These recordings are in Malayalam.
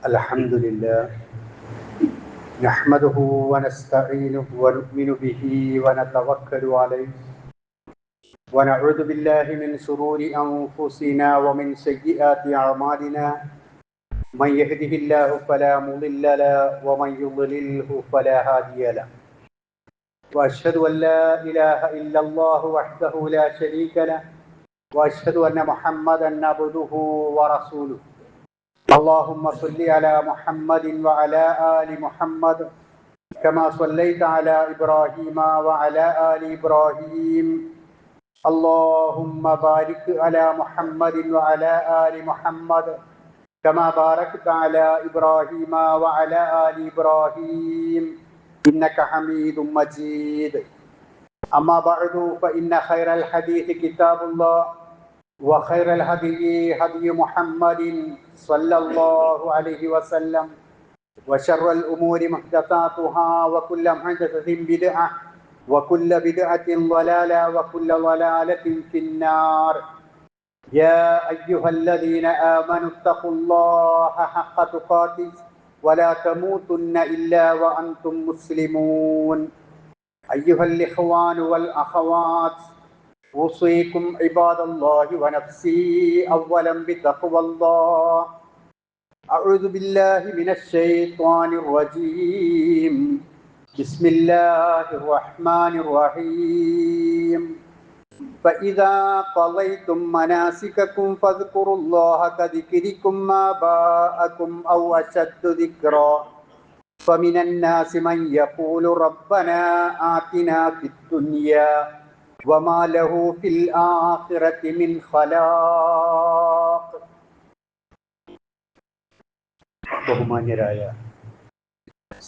الحمد لله نحمده ونستعينه ونؤمن به ونتوكل عليه ونعوذ بالله من شرور أنفسنا ومن سيئات أعمالنا من يهده الله فلا مضل له ومن يضلله فلا هادي له وأشهد أن لا إله إلا الله وحده لا شريك له وأشهد أن محمدا عبده ورسوله اللهم صل على محمد وعلى آل محمد كما صليت على إبراهيم وعلى آل إبراهيم اللهم بارك على محمد وعلى آل محمد كما باركت على إبراهيم وعلى آل إبراهيم إنك حميد مجيد أما بعد فإن خير الحديث كتاب الله وخير الهدي هدي محمد صلى الله عليه وسلم وشر الأمور محدثاتها وكل محدثة بدعة وكل بدعة ضلالة وكل ضلالة في النار يا أيها الذين آمنوا اتقوا الله حق تقاته ولا تموتن إلا وأنتم مسلمون أيها الإخوان والأخوات أوصيكم عباد الله ونفسي أولا بتقوى الله أعوذ بالله من الشيطان الرجيم بسم الله الرحمن الرحيم فإذا قضيتم مناسككم فاذكروا الله كذكركم آباءكم أو أشد ذكرا فمن الناس من يقول ربنا آتنا في الدنيا وما له في الآخرة من خلاق. ബഹുമാന്യരായ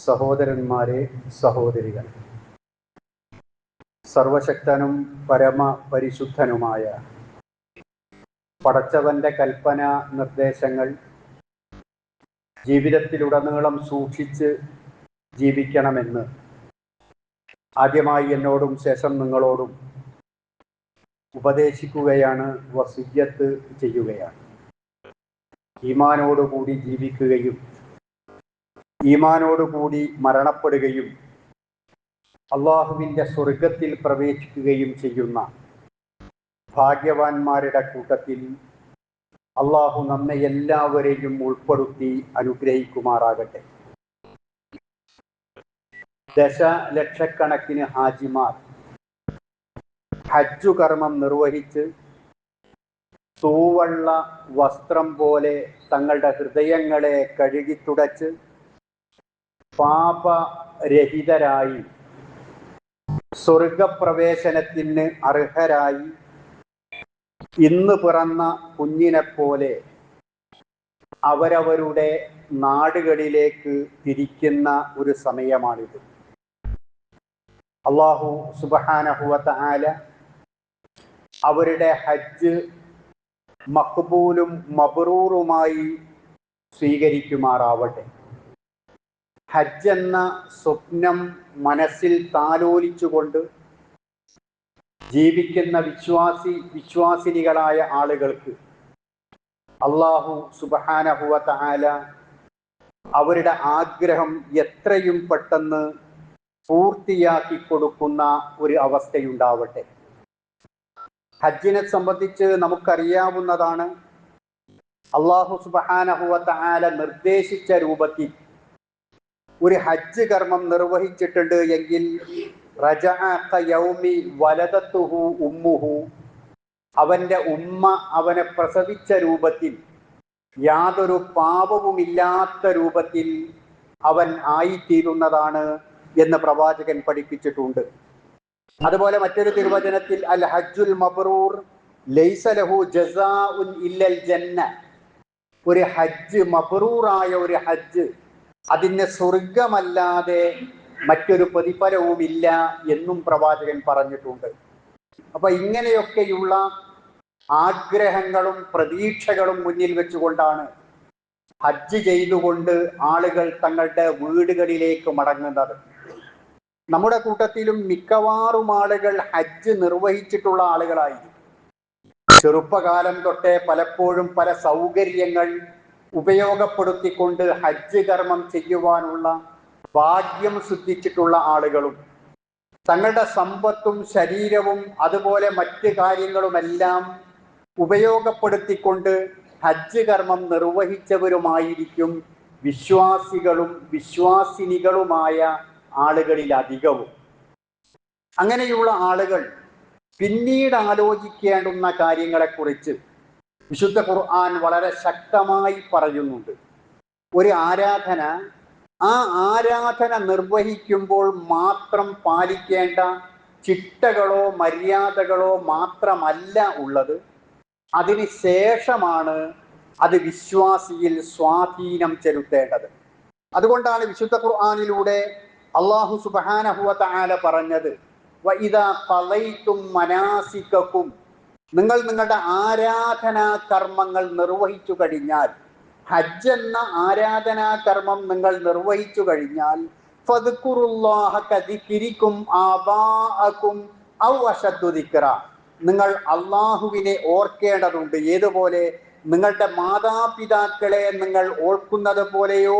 സഹോദരന്മാരെ, സഹോദരികൾ, സർവശക്തനും പരമപരിശുദ്ധനുമായ പടച്ചവന്റെ കൽപ്പന നിർദ്ദേശങ്ങൾ ജീവിതത്തിലുടനീളം സൂക്ഷിച്ച് ജീവിക്കണമെന്ന് ആദ്യമായി എന്നോടും ശേഷം നിങ്ങളോടും ഉപദേശിക്കുകയാണ്, വസിയ്യത്ത് ചെയ്യുകയാണ്. ഈമാനോടുകൂടി ജീവിക്കുകയും ഈമാനോടുകൂടി മരണപ്പെടുകയും അള്ളാഹുവിൻ്റെ സ്വർഗത്തിൽ പ്രവേശിക്കുകയും ചെയ്യുന്ന ഭാഗ്യവാന്മാരുടെ കൂട്ടത്തിൽ അള്ളാഹു നമ്മെ എല്ലാവരെയും ഉൾപ്പെടുത്തി അനുഗ്രഹിക്കുമാറാകട്ടെ. ദശലക്ഷക്കണക്കിന് ഹാജിമാർ ഹജ്ജു കർമ്മം നിർവഹിച്ച് തൂവള്ള വസ്ത്രം പോലെ തങ്ങളുടെ ഹൃദയങ്ങളെ കഴുകിത്തുടച്ച് പാപരഹിതരായി സ്വർഗപ്രവേശനത്തിന് അർഹരായി ഇന്ന് പിറന്ന കുഞ്ഞിനെ പോലെ അവരവരുടെ നാടുകളിലേക്ക് തിരിക്കുന്ന ഒരു സമയമാണിത്. അല്ലാഹു സുബ്ഹാനഹു വ തആല അവരുടെ ഹജ്ജ് മഖ്ബൂലും മബ്റൂറുമായി സ്വീകരിക്കുമാറാവട്ടെ. ഹജ്ജ് എന്ന സ്വപ്നം മനസ്സിൽ താലോലിച്ചുകൊണ്ട് ജീവിക്കുന്ന വിശ്വാസിനികളായ ആളുകൾക്ക് അല്ലാഹു സുബ്ഹാനഹു വ തആല അവരുടെ ആഗ്രഹം എത്രയും പെട്ടെന്ന് പൂർത്തിയാക്കി കൊടുക്കുന്ന ഒരു അവസ്ഥയുണ്ടാവട്ടെ. ഹജ്ജിനെ സംബന്ധിച്ച് നമുക്കറിയാവുന്നതാണ്, അല്ലാഹു സുബ്ഹാനഹു വ തആല നിർദ്ദേശിച്ച രൂപത്തിൽ ഒരു ഹജ്ജ് കർമ്മം നിർവഹിച്ചിട്ടുണ്ട് എങ്കിൽ റജഅ യൗമി വലദത്തുഹു ഉമ്മുഹു, അവൻ്റെ ഉമ്മ അവനെ പ്രസവിച്ച രൂപത്തിൽ യാതൊരു പാപവുമില്ലാത്ത രൂപത്തിൽ അവൻ ആയിത്തീരുന്നതാണ് എന്ന് പ്രവാചകൻ പഠിപ്പിച്ചിട്ടുണ്ട്. അതുപോലെ മറ്റൊരു തിരുവചനത്തിൽ അൽ ഹജ്ജുൽ മബ്റൂർ ലൈസ ലഹു ജസാഉൻ ഇല്ലൽ ജന്ന, ഒരു ഹജ്ജ് മബ്റൂറായ ഒരു ഹജ്ജ് അതിന് സ്വർഗമല്ലാതെ മറ്റൊരു പ്രതിഫലവുമില്ല എന്നും പ്രവാചകൻ പറഞ്ഞിട്ടുണ്ട്. അപ്പൊ ഇങ്ങനെയൊക്കെയുള്ള ആഗ്രഹങ്ങളും പ്രതീക്ഷകളും മുന്നിൽ വെച്ചുകൊണ്ടാണ് ഹജ്ജ് ചെയ്തുകൊണ്ട് ആളുകൾ തങ്ങളുടെ വീടുകളിലേക്ക് മടങ്ങുന്നത്. നമ്മുടെ കൂട്ടത്തിലും മിക്കവാറും ആളുകൾ ഹജ്ജ് നിർവഹിച്ചിട്ടുള്ള ആളുകളായിരിക്കും. ചെറുപ്പകാലം തൊട്ടേ പലപ്പോഴും പല സൗകര്യങ്ങൾ ഉപയോഗപ്പെടുത്തിക്കൊണ്ട് ഹജ്ജ് കർമ്മം ചെയ്യുവാനുള്ള ഭാഗ്യം സിദ്ധിച്ചിട്ടുള്ള ആളുകളും തങ്ങളുടെ സമ്പത്തും ശരീരവും അതുപോലെ മറ്റ് കാര്യങ്ങളുമെല്ലാം ഉപയോഗപ്പെടുത്തിക്കൊണ്ട് ഹജ്ജ് കർമ്മം നിർവഹിച്ചവരുമായിരിക്കും വിശ്വാസികളും വിശ്വാസിനികളുമായ ആളുകളിൽ അധികവും. അങ്ങനെയുള്ള ആളുകൾ പിന്നീട് ആലോചിക്കേണ്ടുന്ന കാര്യങ്ങളെക്കുറിച്ച് വിശുദ്ധ ഖുർആൻ വളരെ ശക്തമായി പറയുന്നുണ്ട്. ഒരു ആരാധന, ആ ആരാധന നിർവഹിക്കുമ്പോൾ മാത്രം പാലിക്കേണ്ട ചിട്ടകളോ മര്യാദകളോ മാത്രമല്ല ഉള്ളത്, അതിന് ശേഷമാണ് അത് വിശ്വാസിയിൽ സ്വാധീനം ചെലുത്തേണ്ടത്. അതുകൊണ്ടാണ് വിശുദ്ധ ഖുർആനിലൂടെ അല്ലാഹു സുബ്ഹാനഹു വ തആല പറഞ്ഞത്, വഇദാ ഖളൈതും മനാസികകും, നിങ്ങൾ നിങ്ങളുടെ ആരാധനാ കർമ്മങ്ങൾ നിർവഹിച്ചു കഴിഞ്ഞാൽ, ഹജ്ജ് എന്ന ആരാധനാ കർമ്മം നിങ്ങൾ നിർവഹിച്ചു കഴിഞ്ഞാൽ, ഫദ്കുറുല്ലാഹ കദിക്രികും ആബാഅകും ഔ അശദ്ദു ദിക്റ, നിങ്ങൾ അള്ളാഹുവിനെ ഓർക്കേണ്ടതുണ്ട്. ഏതുപോലെ? നിങ്ങളുടെ മാതാപിതാക്കളെ നിങ്ങൾ ഓർക്കുന്നത് പോലെയോ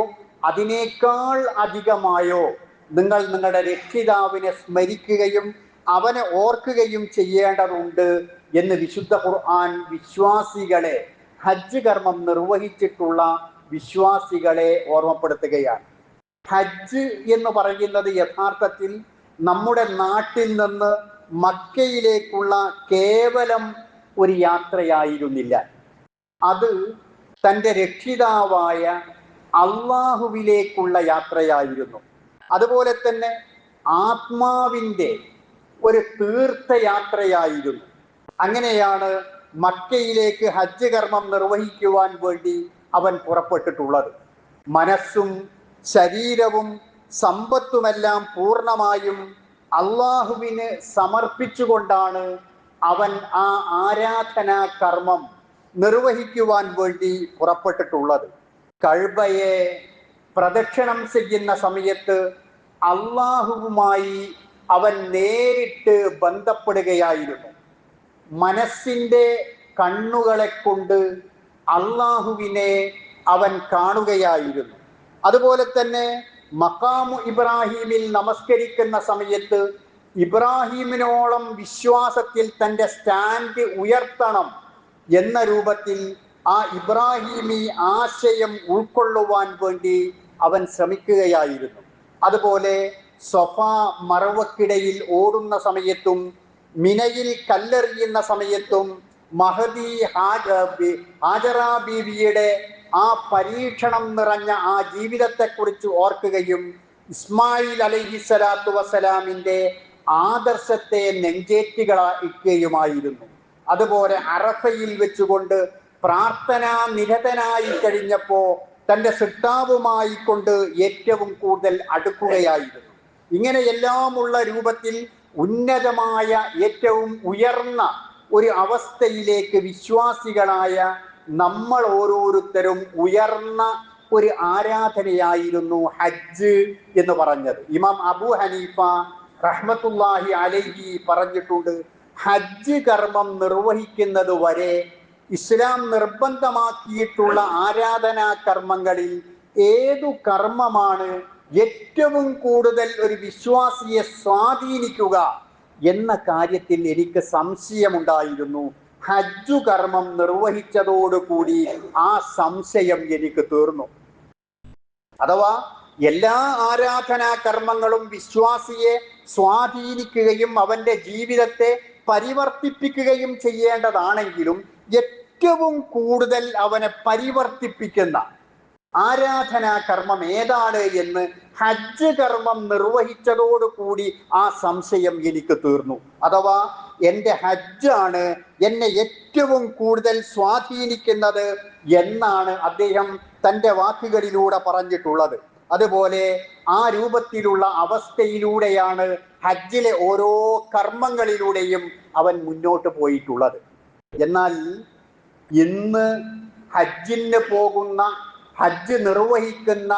അതിനേക്കാൾ അധികമായോ നിങ്ങൾ നിങ്ങളുടെ രക്ഷിതാവിനെ സ്മരിക്കുകയും അവനെ ഓർക്കുകയും ചെയ്യേണ്ടതുണ്ട് എന്ന് വിശുദ്ധ ഖുർആൻ വിശ്വാസികളെ, ഹജ്ജ് കർമ്മം നിർവഹിച്ചിട്ടുള്ള വിശ്വാസികളെ ഓർമ്മപ്പെടുത്തുകയാണ്. ഹജ്ജ് എന്ന് പറയുന്നത് യഥാർത്ഥത്തിൽ നമ്മുടെ നാട്ടിൽ നിന്ന് മക്കയിലേക്കുള്ള കേവലം ഒരു യാത്രയായിരുന്നില്ല. അത് തൻ്റെ രക്ഷിതാവായ അള്ളാഹുവിലേക്കുള്ള യാത്രയായിരുന്നു. അതുപോലെ തന്നെ ആത്മാവിൻ്റെ ഒരു തീർത്ഥയാത്രയായിരുന്നു. അങ്ങനെയാണ് മക്കയിലേക്ക് ഹജ്ജ് കർമ്മം നിർവഹിക്കുവാൻ വേണ്ടി അവൻ പുറപ്പെട്ടിട്ടുള്ളത്. മനസ്സും ശരീരവും സമ്പത്തുമെല്ലാം പൂർണ്ണമായും അള്ളാഹുവിന് സമർപ്പിച്ചുകൊണ്ടാണ് അവൻ ആ ആരാധനാ കർമ്മം നിർവഹിക്കുവാൻ വേണ്ടി പുറപ്പെട്ടിട്ടുള്ളത്. കഅബയെ പ്രദക്ഷിണം ചെയ്യുന്ന സമയത്ത് അള്ളാഹുവുമായി അവൻ നേരിട്ട് ബന്ധപ്പെടുകയായിരുന്നു. മനസ്സിൻ്റെ കണ്ണുകളെ കൊണ്ട് അള്ളാഹുവിനെ അവൻ കാണുകയായിരുന്നു. അതുപോലെ തന്നെ മഖാമു ഇബ്രാഹിമിൽ നമസ്കരിക്കുന്ന സമയത്ത് ഇബ്രാഹിമിനോളം വിശ്വാസത്തിൽ തൻ്റെ സ്റ്റാൻഡ് ഉയർത്തണം എന്ന രൂപത്തിൽ ആ ഇബ്രാഹിമി ആശയം ഉൾക്കൊള്ളുവാൻ വേണ്ടി അവൻ ശ്രമിക്കുകയായിരുന്നു. അതുപോലെ സഫാ മർവക്കിടയിൽ ഓടുന്ന സമയത്തും മിനയിൽ കല്ലെറിയുന്ന സമയത്തും മഹദി ഹാജറ ബീവിയുടെ ആ പരീക്ഷണം നിറഞ്ഞ ആ ജീവിതത്തെക്കുറിച്ച് ഓർക്കുകയും ഇസ്മായിൽ അലൈഹിസ്സലാത്തു വസ്സലാമിൻ്റെ ആദർശത്തെ നെഞ്ചേറ്റുകയുമായിരുന്നു. അതുപോലെ അറഫയിൽ വെച്ചുകൊണ്ട് പ്രാർത്ഥനാ നിരതനായി കഴിഞ്ഞപ്പോൾ തൻ്റെ സിട്ടാവുമായി കൊണ്ട് ഏറ്റവും കൂടുതൽ അടുക്കുകയായിരുന്നു. ഇങ്ങനെയെല്ലാമുള്ള രൂപത്തിൽ ഉന്നതമായ ഏറ്റവും ഉയർന്ന ഒരു അവസ്ഥയിലേക്ക് വിശ്വാസികളായ നമ്മൾ ഓരോരുത്തരും ഉയർന്ന ഒരു ആരാധനയായിരുന്നു ഹജ്ജ് എന്ന് പറഞ്ഞത്. ഇമാം അബൂ ഹനീഫ റഹ്മത്തുള്ളാഹി അലൈഹി പറഞ്ഞിട്ടുണ്ട്, ഹജ്ജ് കർമ്മം നിർവഹിക്കുന്നത് വരെ ഇസ്ലാം നിർബന്ധമാക്കിയിട്ടുള്ള ആരാധനാ കർമ്മങ്ങളിൽ ഏതു കർമ്മമാണ് ഏറ്റവും കൂടുതൽ ഒരു വിശ്വാസിയെ സ്വാധീനിക്കുക എന്ന കാര്യത്തിൽ എനിക്ക് സംശയമുണ്ടായിരുന്നു. ഹജ്ജു കർമ്മം നിർവഹിച്ചതോടുകൂടി ആ സംശയം എനിക്ക് തീർന്നു. അഥവാ എല്ലാ ആരാധനാ കർമ്മങ്ങളും വിശ്വാസിയെ സ്വാധീനിക്കുകയും അവൻ്റെ ജീവിതത്തെ പരിവർത്തിപ്പിക്കുകയും ചെയ്യേണ്ടതാണെങ്കിലും ഏറ്റവും കൂടുതൽ അവനെ പരിവർത്തിപ്പിക്കുന്ന ആരാധനാ കർമ്മം ഏതാണ് എന്ന് ഹജ്ജ് കർമ്മം നിർവഹിച്ചതോടുകൂടി ആ സംശയം എനിക്ക് തീർന്നു. അഥവാ എൻ്റെ ഹജ്ജാണ് എന്നെ ഏറ്റവും കൂടുതൽ സ്വാധീനിക്കുന്നത് എന്നാണ് അദ്ദേഹം തൻ്റെ വാക്കുകളിലൂടെ പറഞ്ഞിട്ടുള്ളത്. അതുപോലെ ആ രൂപത്തിലുള്ള അവസ്ഥയിലൂടെയാണ് ഹജ്ജിലെ ഓരോ കർമ്മങ്ങളിലൂടെയും അവൻ മുന്നോട്ട് പോയിട്ടുള്ളത്. എന്നാൽ ഇന്ന് ഹജ്ജിന് പോകുന്ന, ഹജ്ജ് നിർവഹിക്കുന്ന,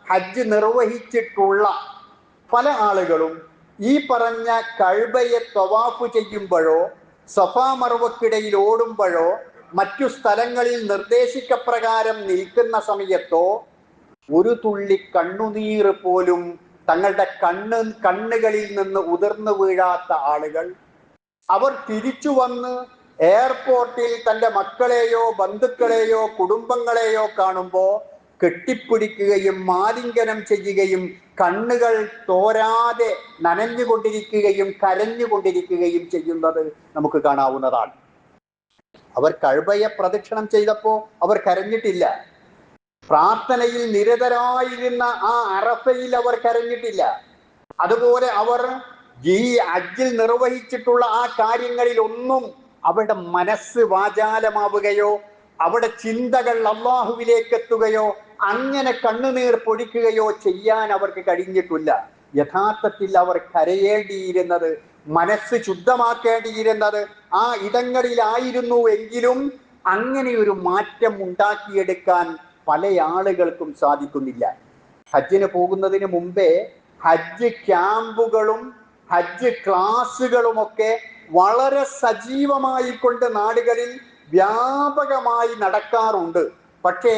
ഹജ്ജ് നിർവഹിച്ചിട്ടുള്ള പല ആളുകളും ഈ പറഞ്ഞ കഅബയെ തവാഫ് ചെയ്യുമ്പോഴോ സഫാ മർവക്കിടയിൽ ഓടുമ്പോഴോ മറ്റു സ്ഥലങ്ങളിൽ നിർദ്ദേശിക്കപ്രകാരം നിൽക്കുന്ന സമയത്തോ ഒരു തുള്ളി കണ്ണുനീർ പോലും തങ്ങളുടെ കണ്ണുകളിൽ നിന്ന് ഉതിർന്നു വീഴാത്ത ആളുകൾ, അവർ തിരിച്ചു വന്ന് എയർപോർട്ടിൽ തൻ്റെ മക്കളെയോ ബന്ധുക്കളെയോ കുടുംബങ്ങളെയോ കാണുമ്പോൾ കെട്ടിപ്പിടിക്കുകയും ആലിംഗനം ചെയ്യുകയും കണ്ണുകൾ തോരാതെ നനഞ്ഞുകൊണ്ടിരിക്കുകയും കരഞ്ഞുകൊണ്ടിരിക്കുകയും ചെയ്യുന്നത് നമുക്ക് കാണാവുന്നതാണ്. അവർ കഅബയെ പ്രദക്ഷിണം ചെയ്തപ്പോൾ അവർ കരഞ്ഞിട്ടില്ല. പ്രാർത്ഥനയിൽ നിരതരായിരുന്ന ആ അറഫയിൽ അവർ കരഞ്ഞിട്ടില്ല. അതുപോലെ അവർ ഈ ഹജ്ജിൽ നിർവഹിച്ചിട്ടുള്ള ആ കാര്യങ്ങളിൽ ഒന്നും അവരുടെ മനസ്സ് വാചാലമാവുകയോ അവിടെ ചിന്തകൾ അള്ളാഹുവിലേക്ക് എത്തുകയോ അങ്ങനെ കണ്ണുനീർ പൊടിക്കുകയോ ചെയ്യാൻ അവർക്ക് കഴിഞ്ഞിട്ടില്ല. യഥാർത്ഥത്തിൽ അവർ കരയേണ്ടിയിരുന്നത്, മനസ്സ് ശുദ്ധമാക്കേണ്ടിയിരുന്നത് ആ ഇടങ്ങളിലായിരുന്നു. എങ്കിലും അങ്ങനെ ഒരു മാറ്റം ഉണ്ടാക്കിയെടുക്കാൻ പല ആളുകൾക്കും സാധിക്കുന്നില്ല. ഹജ്ജിന് പോകുന്നതിന് മുമ്പേ ഹജ്ജ് ക്യാമ്പുകളും ഹജ്ജ് ക്ലാസുകളുമൊക്കെ വളരെ സജീവമായി കൊണ്ട് നാടുകളിൽ വ്യാപകമായി നടക്കാറുണ്ട്. പക്ഷേ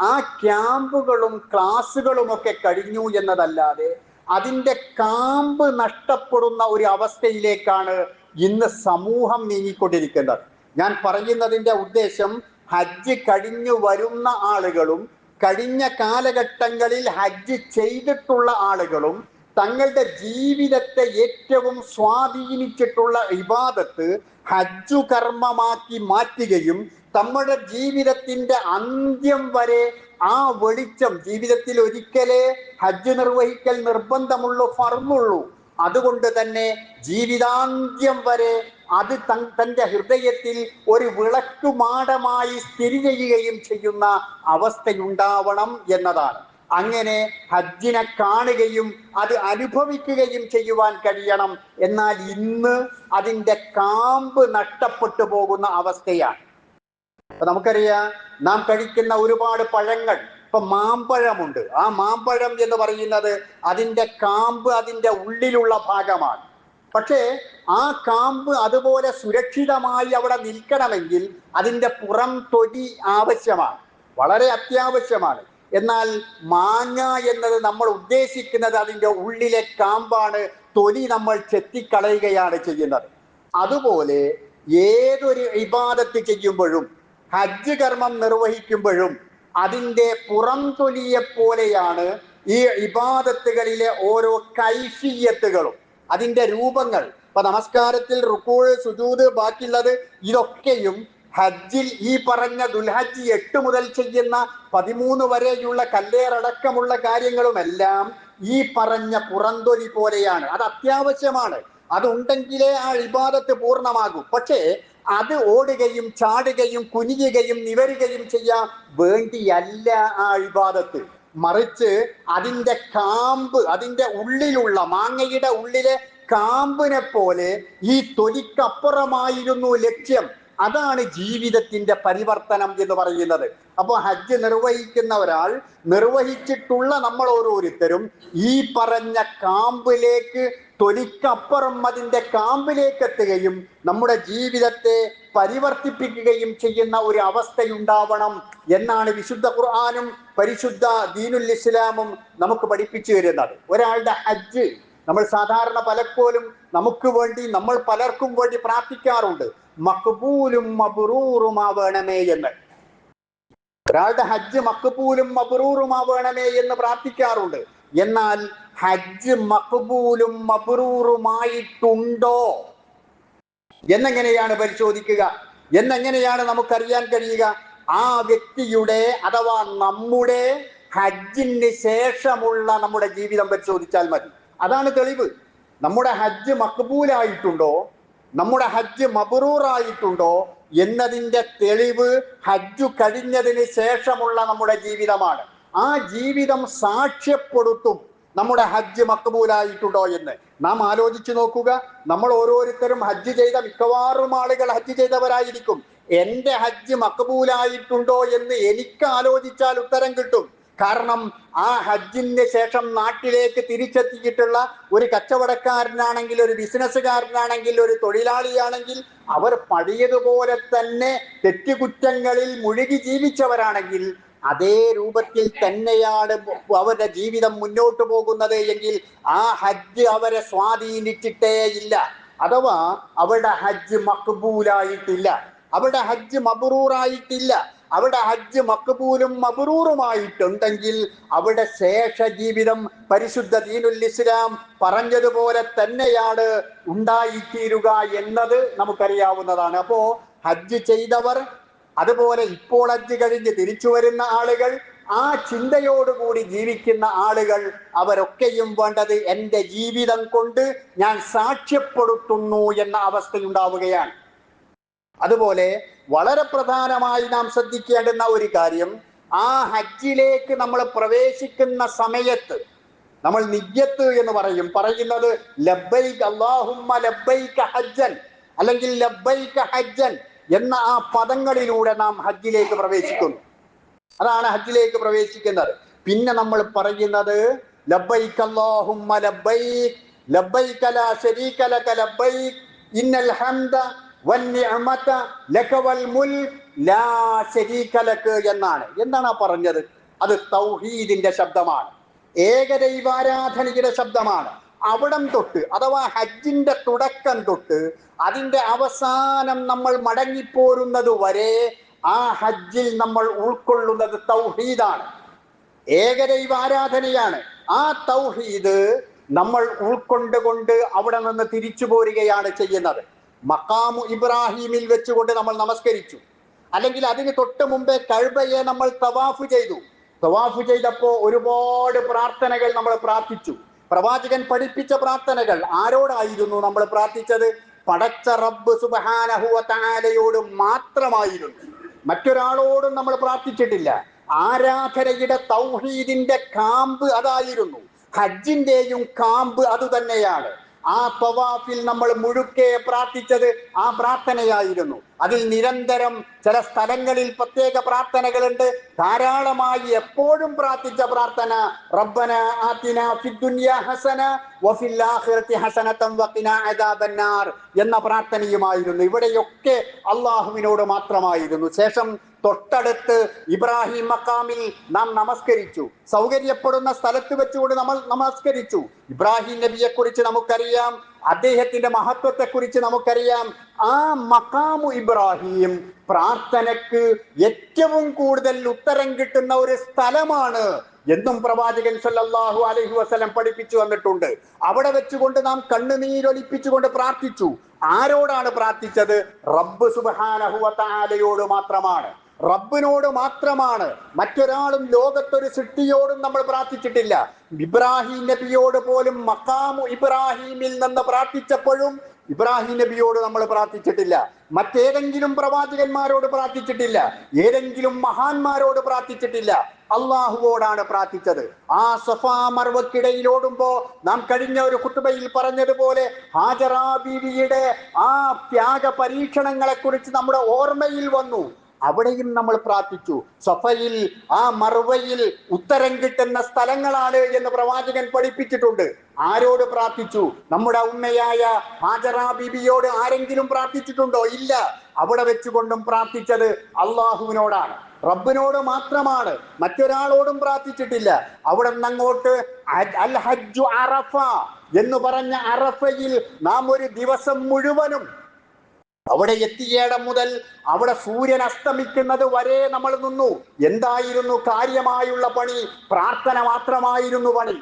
ആ ക്യാമ്പുകളും ക്ലാസുകളുമൊക്കെ കഴിഞ്ഞു എന്നതല്ലാതെ അതിൻ്റെ കാമ്പ് നഷ്ടപ്പെടുന്ന ഒരു അവസ്ഥയിലേക്കാണ് ഇന്ന് സമൂഹം നീങ്ങിക്കൊണ്ടിരിക്കുന്നത്. ഞാൻ പറയുന്നതിൻ്റെ ഉദ്ദേശം, ഹജ്ജ് കഴിഞ്ഞു വരുന്ന ആളുകളും കഴിഞ്ഞ കാലഘട്ടങ്ങളിൽ ഹജ്ജ് ചെയ്തിട്ടുള്ള ആളുകളും തങ്ങളുടെ ജീവിതത്തെ ഏറ്റവും സ്വാധീനിച്ചിട്ടുള്ള ഇബാദത്ത് ഹജ്ജു കർമ്മമാക്കി മാറ്റുകയും നമ്മുടെ ജീവിതത്തിന്റെ അന്ത്യം വരെ ആ വെളിച്ചം, ജീവിതത്തിൽ ഒരിക്കലേ ഹജ്ജ് നിർവഹിക്കൽ നിർബന്ധമുള്ളൂ, ഫർളുള്ളൂ. അതുകൊണ്ട് തന്നെ ജീവിതാന്ത്യം വരെ അത് തൻ്റെ ഹൃദയത്തിൽ ഒരു വിളക്കുമാടമായി സ്ഥിതി ചെയ്യുകയും ചെയ്യുന്ന അവസ്ഥയുണ്ടാവണം എന്നതാണ്. അങ്ങനെ ഹജ്ജിനെ കാണുകയും അത് അനുഭവിക്കുകയും ചെയ്യുവാൻ കഴിയണം. എന്നാൽ ഇന്ന് അതിൻ്റെ കാമ്പ് നഷ്ടപ്പെട്ടു പോകുന്ന അവസ്ഥയാണ്. അപ്പൊ നമുക്കറിയാം, നാം കഴിക്കുന്ന ഒരുപാട് പഴങ്ങൾ, ഇപ്പൊ മാമ്പഴമുണ്ട്. ആ മാമ്പഴം എന്ന് പറയുന്നത് അതിൻ്റെ കാമ്പ് അതിൻ്റെ ഉള്ളിലുള്ള ഭാഗമാണ്. പക്ഷേ ആ കാമ്പ് അതുപോലെ സുരക്ഷിതമായി അവിടെ നിൽക്കണമെങ്കിൽ അതിൻ്റെ പുറം തൊലി ആവശ്യമാണ്, വളരെ അത്യാവശ്യമാണ്. എന്നാൽ മാങ്ങ എന്നത് നമ്മൾ ഉദ്ദേശിക്കുന്നത് അതിൻ്റെ ഉള്ളിലെ കാമ്പാണ്, തൊലി നമ്മൾ ചെത്തിക്കളയുകയാണ് ചെയ്യുന്നത്. അതുപോലെ ഏതൊരു ഇബാദത്ത് ചെയ്യുമ്പോഴും ഹജ്ജ് കർമ്മം നിർവഹിക്കുമ്പോഴും അതിൻ്റെ പുറം തൊലിയെ പോലെയാണ് ഈ ഇബാദത്തുകളിലെ ഓരോ കൈഫിയത്തുകളും, അതിൻ്റെ രൂപങ്ങൾ. ഇപ്പൊ നമസ്കാരത്തിൽ റുക്കൂഴ്, സുജൂദ്, ബാക്കിയുള്ളത് ഇതൊക്കെയും ഹജ്ജിൽ ഈ പറഞ്ഞ ദുൽഹജ്ജ് 8 മുതൽ ചെയ്യുന്ന 13 വരെയുള്ള കല്ലേറടക്കമുള്ള കാര്യങ്ങളുമെല്ലാം ഈ പറഞ്ഞ പുറന്തൊലി പോലെയാണ്. അത് അത്യാവശ്യമാണ്, അതുണ്ടെങ്കിലേ ആ ഇബാദത്ത് പൂർണ്ണമാകും. പക്ഷേ അത് ഓടുകയും ചാടുകയും കുനിയുകയും നിവരുകയും ചെയ്യാൻ വേണ്ടിയല്ല ആ ഇബാദത്ത്. മറിച്ച് അതിൻ്റെ കാമ്പ്, അതിൻ്റെ ഉള്ളിലുള്ള മാങ്ങയുടെ ഉള്ളിലെ കാമ്പിനെ പോലെ ഈ തൊലിക്കപ്പുറമായിരുന്നു ലക്ഷ്യം. അതാണ് ജീവിതത്തിന്റെ പരിവർത്തനം എന്ന് പറയുന്നത്. അപ്പോൾ ഹജ്ജ് നിർവഹിക്കുന്ന ഒരാൾ, നിർവഹിച്ചിട്ടുള്ള നമ്മൾ ഓരോരുത്തരും ഈ പറഞ്ഞ കാമ്പിലേക്ക്, തൊലിക്കപ്പുറം അതിൻ്റെ കാമ്പിലേക്ക് എത്തുകയും നമ്മുടെ ജീവിതത്തെ പരിവർത്തിപ്പിക്കുകയും ചെയ്യുന്ന ഒരു അവസ്ഥയുണ്ടാവണം എന്നാണ് വിശുദ്ധ ഖുർആനും പരിശുദ്ധ ദീനുൽ ഇസ്ലാമും നമുക്ക് പഠിപ്പിച്ചു തരുന്നത്. ഒരാളുടെ ഹജ്ജ് നമ്മൾ സാധാരണ പലപ്പോഴും നമുക്ക് വേണ്ടി, നമ്മൾ പലർക്കും വേണ്ടി പ്രാർത്ഥിക്കാറുണ്ട്, മഖ്ബൂലും മബ്റൂറുമാവണമേ എന്ന്. ഒരാളുടെ ഹജ്ജ് മഖ്ബൂലും മബ്റൂറുമാവണമേ എന്ന് പ്രാർത്ഥിക്കാറുണ്ട്. എന്നാൽ ഹജ്ജ് മഖ്ബൂലും മബ്റൂറുമായിട്ടുണ്ടോ എന്നെങ്ങനെയാണ് പരിശോധിക്കുക? എന്നെങ്ങനെയാണ് നമുക്കറിയാൻ കഴിയുക? ആ വ്യക്തിയുടെ അഥവാ നമ്മുടെ ഹജ്ജിന് ശേഷമുള്ള നമ്മുടെ ജീവിതം പരിശോധിച്ചാൽ മതി. അതാണ് തെളിവ്. നമ്മുടെ ഹജ്ജ് മഖ്ബൂലായിട്ടുണ്ടോ, നമ്മുടെ ഹജ്ജ് മബ്റൂറായിട്ടുണ്ടോ എന്നതിൻ്റെ തെളിവ് ഹജ്ജ് കഴിഞ്ഞതിന് ശേഷമുള്ള നമ്മുടെ ജീവിതമാണ്. ആ ജീവിതം സാക്ഷ്യപ്പെടുത്തും നമ്മുടെ ഹജ്ജ് മഖ്ബൂലായിട്ടുണ്ടോ എന്ന്. നാം ആലോചിച്ചു നോക്കുക. നമ്മൾ ഓരോരുത്തരും ഹജ്ജ് ചെയ്ത, മിക്കവാറും ആളുകൾ ഹജ്ജ് ചെയ്തവരായിരിക്കും. എൻ്റെ ഹജ്ജ് മഖ്ബൂലായിട്ടുണ്ടോ എന്ന് എനിക്ക് ആലോചിച്ചാൽ ഉത്തരം കിട്ടും. കാരണം ആ ഹജ്ജിന് ശേഷം നാട്ടിലേക്ക് തിരിച്ചെത്തിയിട്ടുള്ള ഒരു കച്ചവടക്കാരനാണെങ്കിൽ, ഒരു ബിസിനസ്സുകാരനാണെങ്കിൽ, ഒരു തൊഴിലാളിയാണെങ്കിൽ, അവർ പഴയതുപോലെ തന്നെ തെറ്റുകുറ്റങ്ങളിൽ മുഴുകി ജീവിച്ചവരാണെങ്കിൽ അതേ രൂപത്തിൽ തന്നെയാണ് അവരുടെ ജീവിതം മുന്നോട്ട് പോകുന്നത് എങ്കിൽ ആ ഹജ്ജ് അവരെ സ്വാധീനിച്ചിട്ടേ ഇല്ല. അഥവാ അവരുടെ ഹജ്ജ് മഖ്ബൂലായിട്ടില്ല, അവരുടെ ഹജ്ജ് മബ്റൂറായിട്ടില്ല. അവിടെ ഹജ്ജ് മഖ്ബൂലും മബ്റൂറുമായിട്ടുണ്ടെങ്കിൽ അവിടെ ശേഷ ജീവിതം പരിശുദ്ധ ദീനുൽ ഇസ്ലാം പറഞ്ഞതുപോലെ തന്നെയാണ് ഉണ്ടായിത്തീരുക എന്നത് നമുക്കറിയാവുന്നതാണ്. അപ്പോ ഹജ്ജ് ചെയ്തവർ, അതുപോലെ ഇപ്പോൾ ഹജ്ജ് കഴിഞ്ഞ് തിരിച്ചു വരുന്ന ആളുകൾ, ആ ചിന്തയോടുകൂടി ജീവിക്കുന്ന ആളുകൾ, അവരൊക്കെയും വേണ്ടത് എൻ്റെ ജീവിതം കൊണ്ട് ഞാൻ സാക്ഷ്യപ്പെടുത്തുന്നു എന്ന അവസ്ഥയുണ്ടാവുകയാണ്. അതുപോലെ വളരെ പ്രധാനമായി നാം ശ്രദ്ധിക്കേണ്ടുന്ന ഒരു കാര്യം, ആ ഹജ്ജിലേക്ക് നമ്മൾ പ്രവേശിക്കുന്ന സമയത്ത് നമ്മൾ നിയ്യത്ത് എന്ന് പറയുന്നത് ലബ്ബൈക അല്ലാഹുമ്മ ലബ്ബൈക ഹജ്ജൻ അല്ലെങ്കിൽ ലബ്ബൈക ഹജ്ജൻ എന്ന ആ പദങ്ങളിലൂടെ നാം ഹജ്ജിലേക്ക് പ്രവേശിക്കുന്നു. അതാണ് ഹജ്ജിലേക്ക് പ്രവേശിക്കുന്നത്. പിന്നെ നമ്മൾ പറയുന്നത് ലബ്ബൈക അല്ലാഹുമ്മ ലബ്ബൈക് ലബ്ബൈക ലാ ശരീക ലക ലബ്ബൈക് ഇന്നൽ ഹംദ വന്നിഅമത ലക വൽ മുൽക് ലാ ശരീക ലക എന്നാണ്. എന്താണ് ആ പറഞ്ഞത്? അത് തൗഹീദിന്റെ ശബ്ദമാണ്, ഏകദൈവാരാധനയുടെ ശബ്ദമാണ്. അവിടം തൊട്ട്, അഥവാ ഹജ്ജിന്റെ തുടക്കം തൊട്ട് അതിന്റെ അവസാനം നമ്മൾ മടങ്ങിപ്പോരുന്നത് വരെ ആ ഹജ്ജിൽ നമ്മൾ ഉൾക്കൊള്ളുന്നത് തൗഹീദാണ്, ഏകദൈവാരാധനയാണ്. ആ തൗഹീദ് നമ്മൾ ഉൾക്കൊണ്ടുകൊണ്ട് അവിടെ നിന്ന് തിരിച്ചു പോരുകയാണ് ചെയ്യുന്നത്. മഖാമു ഇബ്രാഹിമിൽ വെച്ചുകൊണ്ട് നമ്മൾ നമസ്കരിച്ചു, അല്ലെങ്കിൽ അതിന് തൊട്ട് മുമ്പേ കഅബയെ നമ്മൾ തവാഫ് ചെയ്തു. തവാഫ് ചെയ്തപ്പോ ഒരുപാട് പ്രാർത്ഥനകൾ നമ്മൾ പ്രാർത്ഥിച്ചു. പ്രവാചകൻ പഠിപ്പിച്ച പ്രാർത്ഥനകൾ ആരോടായിരുന്നു നമ്മൾ പ്രാർത്ഥിച്ചത്? പടച്ച റബ്ബ് സുബ്ഹാനഹു വ തആലയോട് മാത്രമായിരുന്നു, മറ്റൊരാളോടും നമ്മൾ പ്രാർത്ഥിച്ചിട്ടില്ല. ആരാധനയുടെ തൗഹീദിന്റെ കാമ്പ് അതായിരുന്നു, ഹജ്ജിന്റെയും കാമ്പ് അത് തന്നെയാണ്. ആ തവാഫിൽ നമ്മൾ മുഴുക്കെ പ്രാർത്ഥിച്ചത് ആ പ്രാർത്ഥനയായിരുന്നു. അതിൽ നിരന്തരം ചില സ്ഥലങ്ങളിൽ പ്രത്യേക പ്രാർത്ഥനകളുണ്ട്. ധാരാളമായി എപ്പോഴും പ്രാർത്ഥിച്ച പ്രാർത്ഥന റബ്ബന ആതിന ഫിദ്ദുനിയ ഹസന വഫിൽ ആഖിറതി ഹസനതൻ വഖിനാ അദാബന്നാർ എന്ന പ്രാർത്ഥനയുമായിരുന്നു. ഇവിടെയൊക്കെ അള്ളാഹുവിനോട് മാത്രമായിരുന്നു. ശേഷം തൊട്ടടുത്ത് ഇബ്രാഹിം മഖാമിൽ നാം നമസ്കരിച്ചു, സൗകര്യപ്പെടുന്ന സ്ഥലത്ത് വെച്ചുകൊണ്ട് നമ്മൾ നമസ്കരിച്ചു. ഇബ്രാഹിം നബിയെ കുറിച്ച് നമുക്കറിയാം, അദ്ദേഹത്തിന്റെ മഹത്വത്തെ കുറിച്ച് നമുക്കറിയാം. ആ മഖാമു ഇബ്രാഹിം പ്രാർത്ഥനക്ക് ഏറ്റവും കൂടുതൽ ഉത്തരം കിട്ടുന്ന ഒരു സ്ഥലമാണ് എന്നും പ്രവാചകൻ സല്ലല്ലാഹു അലൈഹി വസല്ലം പഠിപ്പിച്ചു വന്നിട്ടുണ്ട്. അവിടെ വെച്ചുകൊണ്ട് നാം കണ്ണുനീരൊലിപ്പിച്ചുകൊണ്ട് പ്രാർത്ഥിച്ചു. ആരോടാണ് പ്രാർത്ഥിച്ചത്? റബ്ബ് സുബ്ഹാനഹു വ തആലയോട് മാത്രമാണ്, റബ്ബിനോട് മാത്രമാണ്. മറ്റൊരാളും ലോകത്തൊരു സൃഷ്ടിയോടും നമ്മൾ പ്രാർത്ഥിച്ചിട്ടില്ല. ഇബ്രാഹിം നബിയോട് പോലും മഖാമു ഇബ്രാഹിമിൽ നിന്ന് പ്രാർത്ഥിച്ചപ്പോഴും ഇബ്രാഹിം നബിയോട് നമ്മൾ പ്രാർത്ഥിച്ചിട്ടില്ല. മറ്റേതെങ്കിലും പ്രവാചകന്മാരോട് പ്രാർത്ഥിച്ചിട്ടില്ല, ഏതെങ്കിലും മഹാന്മാരോട് പ്രാർത്ഥിച്ചിട്ടില്ല. അള്ളാഹുവോടാണ് പ്രാർത്ഥിച്ചത്. ആ സഫാ മർവക്കിടയിലോടുമ്പോ നാം കഴിഞ്ഞ ഒരു ഖുത്ബയിൽ പറഞ്ഞതുപോലെ ഹാജറാ ബീവിയുടെ ആ ത്യാഗ പരീക്ഷണങ്ങളെ കുറിച്ച് നമ്മുടെ ഓർമ്മയിൽ വന്നു. അവിടെയും നമ്മൾ പ്രാർത്ഥിച്ചു. സഫയിൽ ആ മർവയിൽ ഉത്തരം കിട്ടുന്ന സ്ഥലങ്ങളാണ് എന്ന് പ്രവാചകൻ പഠിപ്പിച്ചിട്ടുണ്ട്. ആരോട് പ്രാർത്ഥിച്ചു? നമ്മുടെ ഉമ്മയായ ഹാജറാ ബീബിയോട് ആരെങ്കിലും പ്രാർത്ഥിച്ചിട്ടുണ്ടോ? ഇല്ല. അവിടെ വെച്ചുകൊണ്ടും പ്രാർത്ഥിച്ചത് അള്ളാഹുവിനോടാണ്, റബ്ബിനോട് മാത്രമാണ്, മറ്റൊരാളോടും പ്രാർത്ഥിച്ചിട്ടില്ല. അവിടെ നിന്നങ്ങോട്ട് അൽ ഹജ്ജു അറഫ എന്ന് പറഞ്ഞ അറഫയിൽ നാം ഒരു ദിവസം മുഴുവനും അവിടെ എത്തിയേടം മുതൽ അവിടെ സൂര്യൻ അസ്തമിക്കുന്നത് വരെ നമ്മൾ നിന്നു. എന്തായിരുന്നു കാര്യമായുള്ള പണി? പ്രാർത്ഥന മാത്രമായിരുന്നു പണി,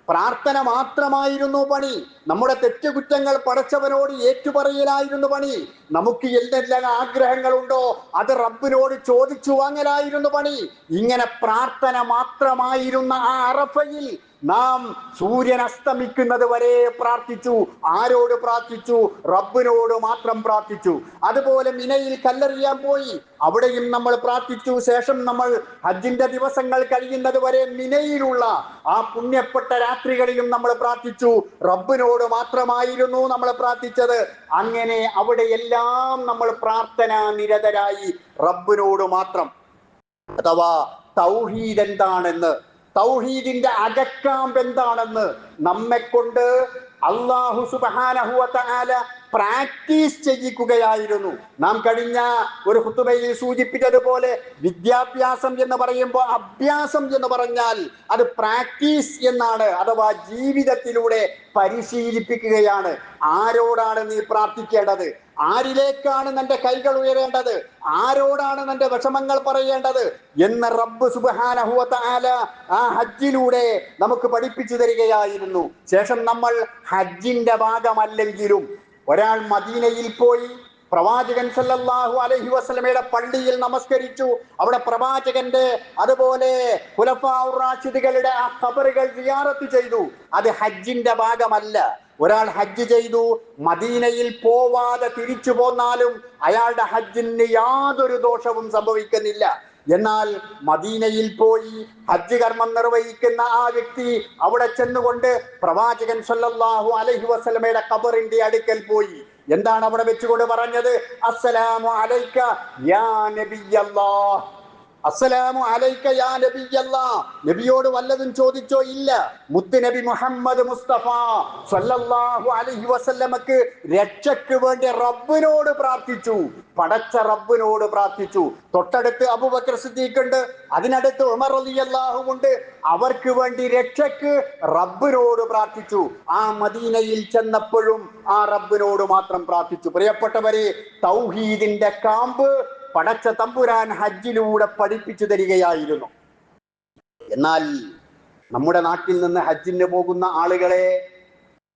പ്രാർത്ഥന മാത്രമായിരുന്നു പണി. നമ്മുടെ തെറ്റുകുറ്റങ്ങൾ പടച്ചവനോട് ഏറ്റുപറയലായിരുന്നു പണി. നമുക്ക് എന്തെല്ലാം ആഗ്രഹങ്ങളുണ്ടോ അത് റബ്ബിനോട് ചോദിച്ചു വാങ്ങലായിരുന്നു പണി. ഇങ്ങനെ പ്രാർത്ഥന മാത്രമായിരുന്ന ആ അറഫയിൽ നാം സൂര്യൻ അസ്തമിക്കുന്നത് വരെ പ്രാർത്ഥിച്ചു. ആരോട് പ്രാർത്ഥിച്ചു? റബ്ബിനോട് മാത്രം പ്രാർത്ഥിച്ചു. അതുപോലെ മിനയിൽ കല്ലെറിയാൻ പോയി, അവിടെയും നമ്മൾ പ്രാർത്ഥിച്ചു. ശേഷം നമ്മൾ ഹജ്ജിന്റെ ദിവസങ്ങൾ കഴിയുന്നത് വരെ മിനയിലുള്ള ആ പുണ്യപ്പെട്ട രാത്രികളിലും നമ്മൾ പ്രാർത്ഥിച്ചു. റബ്ബിനോട് മാത്രമായിരുന്നു നമ്മൾ പ്രാർത്ഥിച്ചത്. അങ്ങനെ അവിടെയെല്ലാം നമ്മൾ പ്രാർത്ഥന നിരതരായി, റബ്ബിനോട് മാത്രം. അഥവാ തൗഹീദ് എന്താണെന്ന്, തൗഹീദിന്റെ അകക്കാമ്പ് എന്താണെന്ന് നമ്മെ കൊണ്ട് അല്ലാഹു സുബ്ഹാനഹു വ തആല പ്രാക്ടീസ് ചെയ്യിക്കുകയായിരുന്നു. നാം കഴിഞ്ഞ ഒരു ഖുതുബയിൽ സൂചിപ്പിച്ചതുപോലെ വിദ്യാഭ്യാസം എന്ന് പറയുമ്പോൾ അഭ്യാസം എന്ന് പറഞ്ഞാൽ അത് പ്രാക്ടീസ് എന്നാണ്, അഥവാ ജീവിതത്തിലൂടെ പരിശീലിപ്പിക്കുകയാണ്. ആരോടാണ് നീ പ്രാർത്ഥിക്കേണ്ടത്, ആരിലേക്കാണ് നിന്റെ കൈകൾ ഉയരേണ്ടത്, ആരോടാണ് നിന്റെ വിഷമങ്ങൾ പറയേണ്ടത് എന്ന് റബ്ബ് സുബ്ഹാനഹു വ തആല ആ ഹജ്ജിലൂടെ നമുക്ക് പഠിപ്പിച്ചു തരികയായിരുന്നു. ശേഷം നമ്മൾ ഹജ്ജിന്റെ ഭാഗമല്ലെങ്കിലും ഒരാൾ മദീനയിൽ പോയി പ്രവാചകൻ സല്ലല്ലാഹു അലൈഹി വസല്ലമയുടെ പള്ളിയിൽ നമസ്കരിച്ചു, അവിടെ പ്രവാചകന്റെ അതുപോലെ ഖുലഫാഉർ റാഷിദുകളുടെ ആ ഖബറുകൾ സിയാറത്ത് ചെയ്തു, അത് ഹജ്ജിന്റെ ഭാഗമല്ല. ഒരാൾ ഹജ്ജ് ചെയ്തു മദീനയിൽ പോവാതെ തിരിച്ചു പോന്നാലും അയാളുടെ ഹജ്ജിന് യാതൊരു ദോഷവും സംഭവിക്കുന്നില്ല. എന്നാൽ മദീനയിൽ പോയി ഹജ്ജ് കർമ്മം നിർവഹിക്കുന്ന ആ വ്യക്തി അവിടെ ചെന്നുകൊണ്ട് പ്രവാചകൻ സല്ലല്ലാഹു അലൈഹി വസല്ലമയുടെ ഖബറിന്റെ അടുക്കൽ പോയി. എന്താണ് അവിടെ വെച്ചുകൊണ്ട് പറഞ്ഞത്? അസ്സലാമു അലൈക യാ നബിയല്ലാഹ്, അസ്സലാമു അലൈക യാ നബിയല്ലാഹ്. നബിയോട് വല്ലതും ചോദിച്ചോ? ഇല്ല. മുത്ത് നബി മുഹമ്മദ് മുസ്തഫ സല്ലല്ലാഹു അലൈഹി വസല്ലമക്ക് രക്ഷയ്ക്ക് വേണ്ടി റബ്ബിനോട് പ്രാർത്ഥിച്ചു, പടച്ച റബ്ബിനോട് പ്രാർത്ഥിച്ചു. തൊട്ടടുത്ത് അബൂബക്കർ സിദ്ദീഖ് ഉണ്ട്, അതിനടുത്ത് ഉമർ റളിയല്ലാഹു ഉണ്ട്. അവർക്ക് വേണ്ടി രക്ഷയ്ക്ക് റബ്ബിനോട് പ്രാർത്ഥിച്ചു. ആ മദീനയിൽ ചെന്നപ്പോഴും ആ റബ്ബിനോട് മാത്രം പ്രാർത്ഥിച്ചു. പ്രിയപ്പെട്ടവരെ, തൗഹീദിന്റെ കാമ്പ് പടച്ച തമ്പുരാൻ ഹജ്ജിലൂടെ പഠിപ്പിച്ചു തരികയായിരുന്നു. എന്നാൽ നമ്മുടെ നാട്ടിൽ നിന്ന് ഹജ്ജിന് പോകുന്ന ആളുകളെ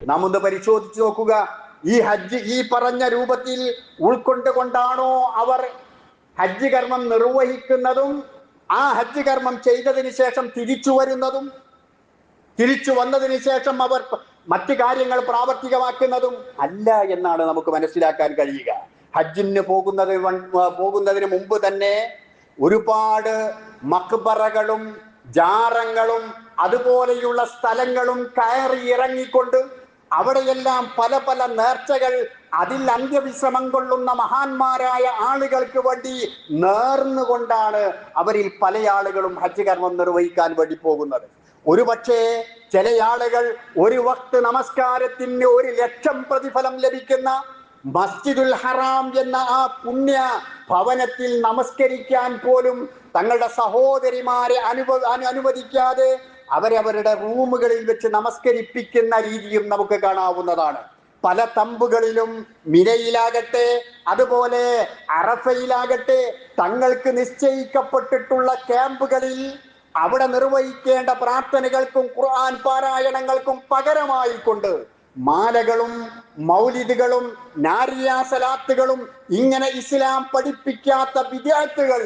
നാം ഒന്ന് പരിശോധിച്ചു നോക്കുക. ഈ ഹജ്ജ് ഈ പറഞ്ഞ രൂപത്തിൽ ഉൾക്കൊണ്ടുകൊണ്ടാണോ അവർ ഹജ്ജ് കർമ്മം നിർവഹിക്കുന്നതും ആ ഹജ്ജ് കർമ്മം ചെയ്തതിന് ശേഷം തിരിച്ചു വരുന്നതും, തിരിച്ചു വന്നതിന് ശേഷം അവർ മറ്റു കാര്യങ്ങൾ പ്രാവർത്തികമാക്കുന്നതും അല്ല എന്നാണ് നമുക്ക് മനസ്സിലാക്കാൻ കഴിയുക. ഹജ്ജിന് പോകുന്നതിന് മുമ്പ് തന്നെ ഒരുപാട് മഖ്ബറകളും ജാറങ്ങളും അതുപോലെയുള്ള സ്ഥലങ്ങളും കയറി ഇറങ്ങിക്കൊണ്ട് അവിടെയെല്ലാം പല പല നേർച്ചകൾ, അതിൽ അന്ത്യവിശ്രമം കൊള്ളുന്ന മഹാന്മാരായ ആളുകൾക്ക് വേണ്ടി നേർന്നുകൊണ്ടാണ് അവരിൽ പല ആളുകളും ഹജ്ജ് കർമ്മം നിർവഹിക്കാൻ വേണ്ടി പോകുന്നത്. ഒരു പക്ഷേ ചില ആളുകൾ ഒരു വക്ത് നമസ്കാരത്തിന് 1,00,000 പ്രതിഫലം ലഭിക്കുന്ന മസ്ജിദുൽ ഹറാം എന്ന ആ പുണ്യ ഭവനത്തിൽ നമസ്കരിക്കാൻ പോലും തങ്ങളുടെ സഹോദരിമാരെ അനുവദിക്കാതെ അവരവരുടെ റൂമുകളിൽ വെച്ച് നമസ്കരിപ്പിക്കുന്ന രീതിയും നമുക്ക് കാണാവുന്നതാണ്. പല തമ്പുകളിലും മിനയിലാകട്ടെ അതുപോലെ അറഫയിലാകട്ടെ തങ്ങൾക്ക് നിശ്ചയിക്കപ്പെട്ടിട്ടുള്ള ക്യാമ്പുകളിൽ അവിടെ നിർവഹിക്കേണ്ട പ്രാർത്ഥനകൾക്കും ഖുർആൻ പാരായണങ്ങൾക്കും പകരമായിക്കൊണ്ട് മാലകളും മൗലിദുകളും നാരിയാ സലാത്തുകളും ഇങ്ങനെ ഇസ്ലാം പഠിപ്പിക്കാത്ത വിദ്യാർത്ഥികൾ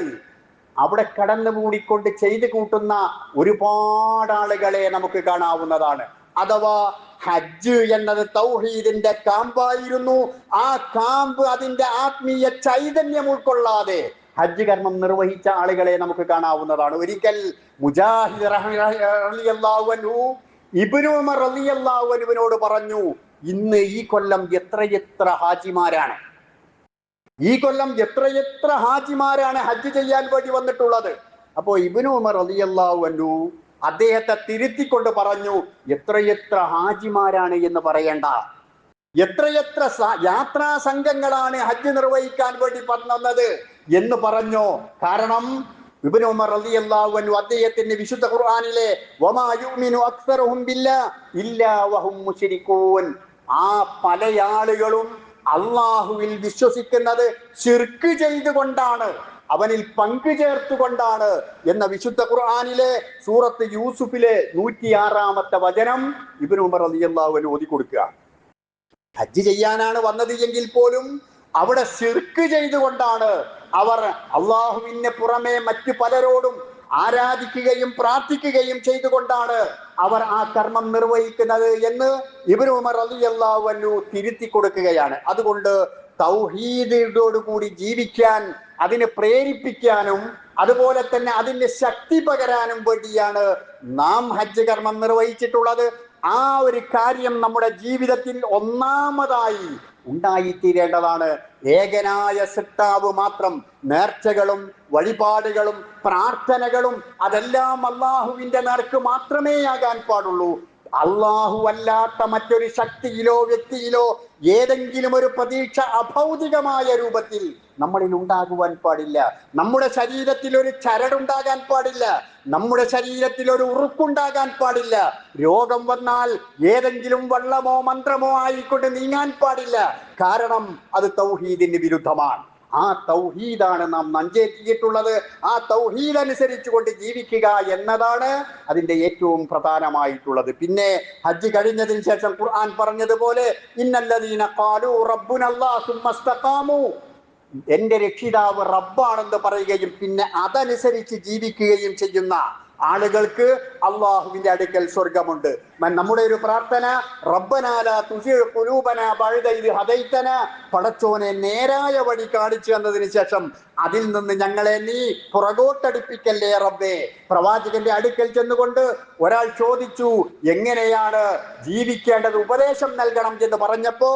അവിടെ കടന്നുകൂടിക്കൊണ്ട് ചെയ്തു കൂട്ടുന്ന ഒരുപാട് ആളുകളെ നമുക്ക് കാണാവുന്നതാണ്. അഥവാ ഹജ്ജ് എന്നത് തൗഹീദിന്റെ കാമ്പായിരുന്നു. ആ കാമ്പ് അതിന്റെ ആത്മീയ ചൈതന്യം ഉൾക്കൊള്ളാതെ ഹജ്ജ് കർമ്മം നിർവഹിച്ച ആളുകളെ നമുക്ക് കാണാവുന്നതാണ്. ഒരിക്കൽ മുജാഹിദ് റളിയല്ലാഹു അൻഹു ഇബ്നു ഉമർ റളിയല്ലാഹു അൻഹുവിനോട് പറഞ്ഞു, ഇന്ന് ഈ കൊല്ലം എത്രയെത്ര ഹാജിമാരാണ്, ഈ കൊല്ലം എത്രയെത്ര ഹാജിമാരാണ് ഹജ്ജ് ചെയ്യാൻ വേണ്ടി വന്നിട്ടുള്ളത്. അപ്പോ ഇബ്നു ഉമർ റളിയല്ലാഹു അൻഹു അദ്ദേഹത്തെ തിരുത്തിക്കൊണ്ട് പറഞ്ഞു, എത്രയെത്ര ഹാജിമാരാണ് എന്ന് പറയണ്ട, എത്രയെത്ര യാത്രാ സംഘങ്ങളാണ് ഹജ്ജ് നിർവഹിക്കാൻ വേണ്ടി വന്നത് എന്ന് പറഞ്ഞു. കാരണം ഇബ്നു ഉമർ റളിയല്ലാഹു അൻഹു അദ്ദേഹത്തിന്റെ വിശുദ്ധ ഖുർആനിലെ വമാ യുമിനു അക്സറുഹും ബില്ലാഹി ഇല്ലാ വഹും മുശ്രികൂൻ, ആ പല ആളുകളും അള്ളാഹുവിൽ വിശ്വസിക്കുന്നത് ശിർക്ക് ചെയ്തുകൊണ്ടാണ്, അവനിൽ പങ്കു ചേർത്തുകൊണ്ടാണ് എന്ന വിശുദ്ധ ഖുർആനിലെ സൂറത്ത് യൂസുഫിലെ 106-ാമത്തെ വചനം ഇബ്നു ഉമർ റളിയല്ലാഹു അൻഹു ഓതി കൊടുക്കുക. ഹജ്ജ് ചെയ്യാനാണ് വന്നത് എങ്കിൽ പോലും അവിടെ ശിർക്ക് ചെയ്തുകൊണ്ടാണ് അവർ അള്ളാഹുവിന് പുറമെ മറ്റു പലരോടും ആരാധിക്കുകയും പ്രാർത്ഥിക്കുകയും ചെയ്തുകൊണ്ടാണ് അവർ ആ കർമ്മം നിർവഹിക്കുന്നത് എന്ന് ഇബ്നു ഉമർ റളിയല്ലാഹു അൻഹു തിരുത്തി കൊടുക്കുകയാണ്. അതുകൊണ്ട് തൗഹീദോടുകൂടി ജീവിക്കാൻ, അതിനെ പ്രേരിപ്പിക്കാനും അതുപോലെ തന്നെ അതിന് ശക്തി പകരാനും വേണ്ടിയാണ് നാം ഹജ്ജ് കർമ്മം നിർവഹിച്ചിട്ടുള്ളത്. ആ ഒരു കാര്യം നമ്മുടെ ജീവിതത്തിൽ ഒന്നാമതായി ഉണ്ടായിത്തീരേണ്ടതാണ്. ഏകനായ സൃഷ്ടാവ് മാത്രം നേർച്ചകളും വഴിപാടുകളും പ്രാർത്ഥനകളും അതെല്ലാം അള്ളാഹുവിന്റെ നേർക്ക് മാത്രമേ ആകാൻ പാടുള്ളൂ. അള്ളാഹു അല്ലാത്ത മറ്റൊരു ശക്തിയിലോ വ്യക്തിയിലോ ഏതെങ്കിലും ഒരു പ്രതീക്ഷ അഭൗതികമായ രൂപത്തിൽ നമ്മളിൽ ഉണ്ടാകുവാൻ പാടില്ല. നമ്മുടെ ശരീരത്തിൽ ഒരു ചരടുണ്ടാകാൻ പാടില്ല. നമ്മുടെ ശരീരത്തിൽ ഒരു ഉറുക്കുണ്ടാകാൻ പാടില്ല. രോഗം വന്നാൽ ഏതെങ്കിലും വള്ളമോ മന്ത്രമോ ആയിക്കൊണ്ട് നീങ്ങാൻ പാടില്ല. കാരണം അത് തൗഹീദിന് വിരുദ്ധമാണ്. ആ തൗഹീദാണ് നാം നെഞ്ചേറ്റിയിട്ടുള്ളത്. ആ തൗഹീദ് അനുസരിച്ചുകൊണ്ട് ജീവിക്കുക എന്നതാണ് അതിന്റെ ഏറ്റവും പ്രധാനമായിട്ടുള്ളത്. പിന്നെ ഹജ്ജ് കഴിഞ്ഞതിന് ശേഷം ഖുർആൻ പറഞ്ഞതുപോലെ ഇന്നല്ലദീന ഖാലൂ റബ്ബുനല്ലാഹു സുമ്മ ഇസ്തഖാമു, എന്റെ രക്ഷിതാവ് റബ്ബാണെന്ന് പറയുകയും പിന്നെ അതനുസരിച്ച് ജീവിക്കുകയും ചെയ്യുന്ന ആളുകൾക്ക് അള്ളാഹുവിന്റെ അടുക്കൽ സ്വർഗമുണ്ട്. നമ്മുടെ ഒരു പ്രാർത്ഥന റബ്ബനാ ലാ തുസിഗ് ഖുലൂബനാ ബഅദ ഇദ് ഹദൈതനാ, പടച്ചോനെ നേരായ വഴി കാണിച്ചു തന്നതിന് ശേഷം അതിൽ നിന്ന് ഞങ്ങളെ നീ പുറകോട്ടടിപ്പിക്കല്ലേ റബ്ബേ. പ്രവാചകന്റെ അടുക്കൽ ചെന്നുകൊണ്ട് ഒരാൾ ചോദിച്ചു എങ്ങനെയാണ് ജീവിക്കേണ്ടത്, ഉപദേശം നൽകണം എന്ന് പറഞ്ഞപ്പോ